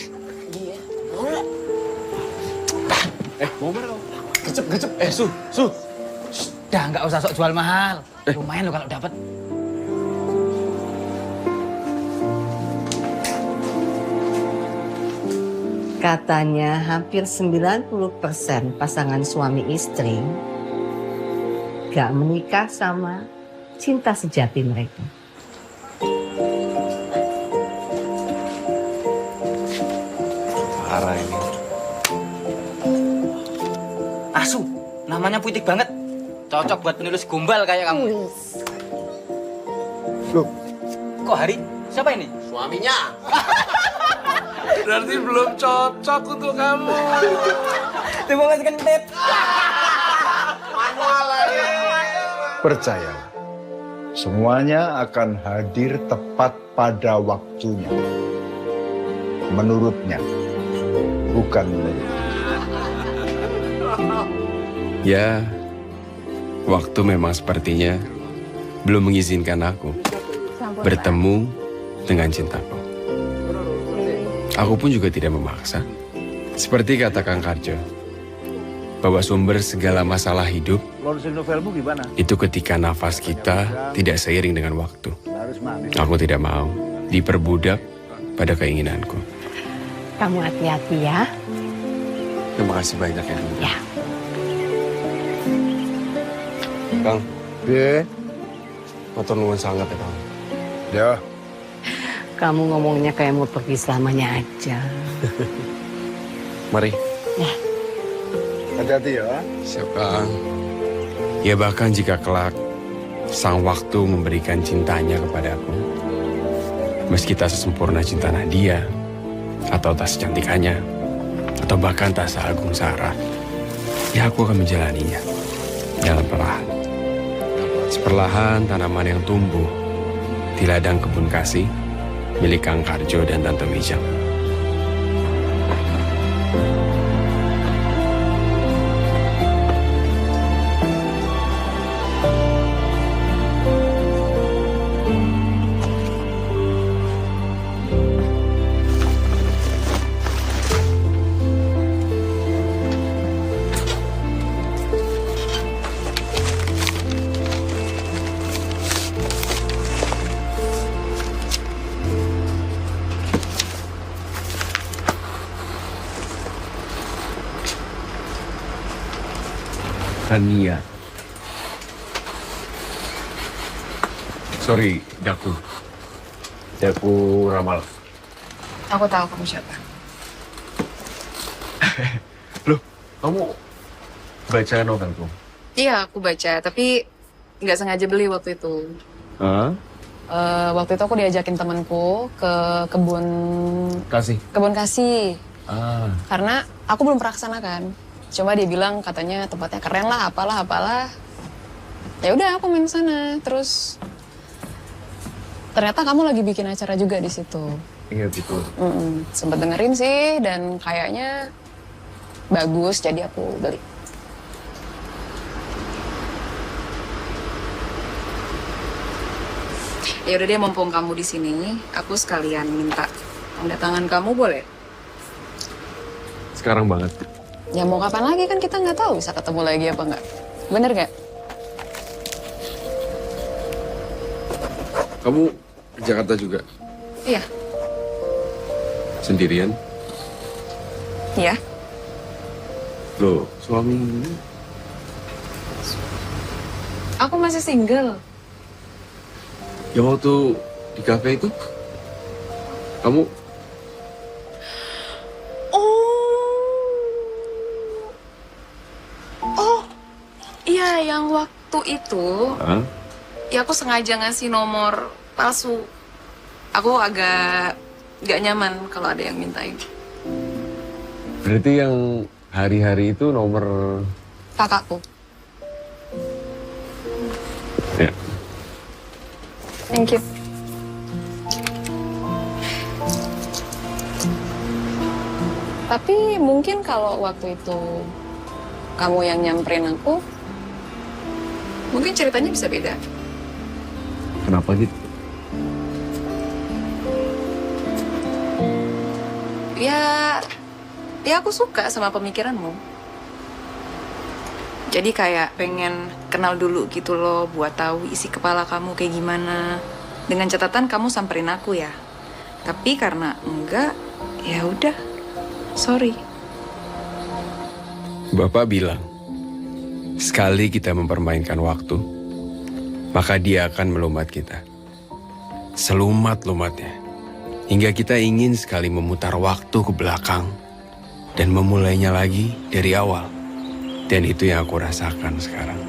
Mau berapa? Gecep. Su. Udah nggak usah sok jual mahal. Lumayan lo kalau dapat. Katanya hampir 90% pasangan suami istri gak menikah sama cinta sejati mereka. Parah ini. Asu, namanya puitik banget. Cocok buat penulis gombal kayak kamu. Loh, kok Hari? Siapa ini? Suaminya. Berarti belum cocok untuk kamu. Terima kasih kentip. Manual lagi. Percayalah, semuanya akan hadir tepat pada waktunya. Menurutnya, bukan menurutnya. Ya, waktu memang sepertinya belum mengizinkan aku bertemu dengan cintaku. Aku pun juga tidak memaksa. Seperti kata Kang Karjo, bahwa sumber segala masalah hidup Launching novelmu gimana? itu ketika nafas kita tidak seiring dengan waktu. Harus manis. Aku tidak mau diperbudak pada keinginanku. Kamu hati-hati ya. Terima kasih banyak ya. Ya. Kang. Be. Matur nuwun sangat ya, Kang. Ya. Kamu ngomongnya kayak mau pergi selamanya aja. Mari. Ya. Hati-hati ya. Siap, Kang. Ya bahkan jika kelak sang waktu memberikan cintanya kepadaku, meski tak sesempurna cinta Nadia, atau tak secantikannya, atau bahkan tak seagung Sarah, ya aku akan menjalaninya dalam perlahan. Seperlahan tanaman yang tumbuh di ladang kebun kasih milik Kang Karjo dan Tante Wijang. Sania. Sorry, Daku. Daku Ramal. Aku tahu kamu siapa. Loh, kamu baca novelku? Iya, aku baca, tapi nggak sengaja beli waktu itu. Hah? Waktu itu aku diajakin temanku ke kebun kasih. Karena aku belum pernah kesana kan. Coba dia bilang katanya tempatnya keren lah, apalah. Ya udah aku main sana. Terus ternyata kamu lagi bikin acara juga di situ. Iya betul. Sempet dengerin sih dan kayaknya bagus, jadi aku beli. Ya udah deh, mumpung kamu di sini, aku sekalian minta tanda tangan kamu, boleh? Sekarang banget. Ya mau kapan lagi, kan kita nggak tahu bisa ketemu lagi apa nggak. Bener nggak? Kamu ke Jakarta juga? Iya. Sendirian? Iya. Loh, suami? Aku masih single. Yang waktu di kafe itu? Kamu? Oh, iya yang waktu itu. Hah? Ya aku sengaja ngasih nomor palsu. Aku agak gak nyaman kalau ada yang mintain. Berarti yang hari-hari itu nomor Kakakku. ya. Thank you. Tapi mungkin kalau waktu itu kamu yang nyamperin aku, mungkin ceritanya bisa beda. Kenapa gitu? Ya aku suka sama pemikiranmu. Jadi kayak pengen kenal dulu gitu loh, buat tahu isi kepala kamu kayak gimana. Dengan catatan kamu samperin aku ya. Tapi karena enggak, ya udah. Sorry. Bapak bilang, sekali kita mempermainkan waktu, maka dia akan melumat kita. Selumat-lumatnya. Hingga kita ingin sekali memutar waktu ke belakang dan memulainya lagi dari awal. Dan itu yang aku rasakan sekarang.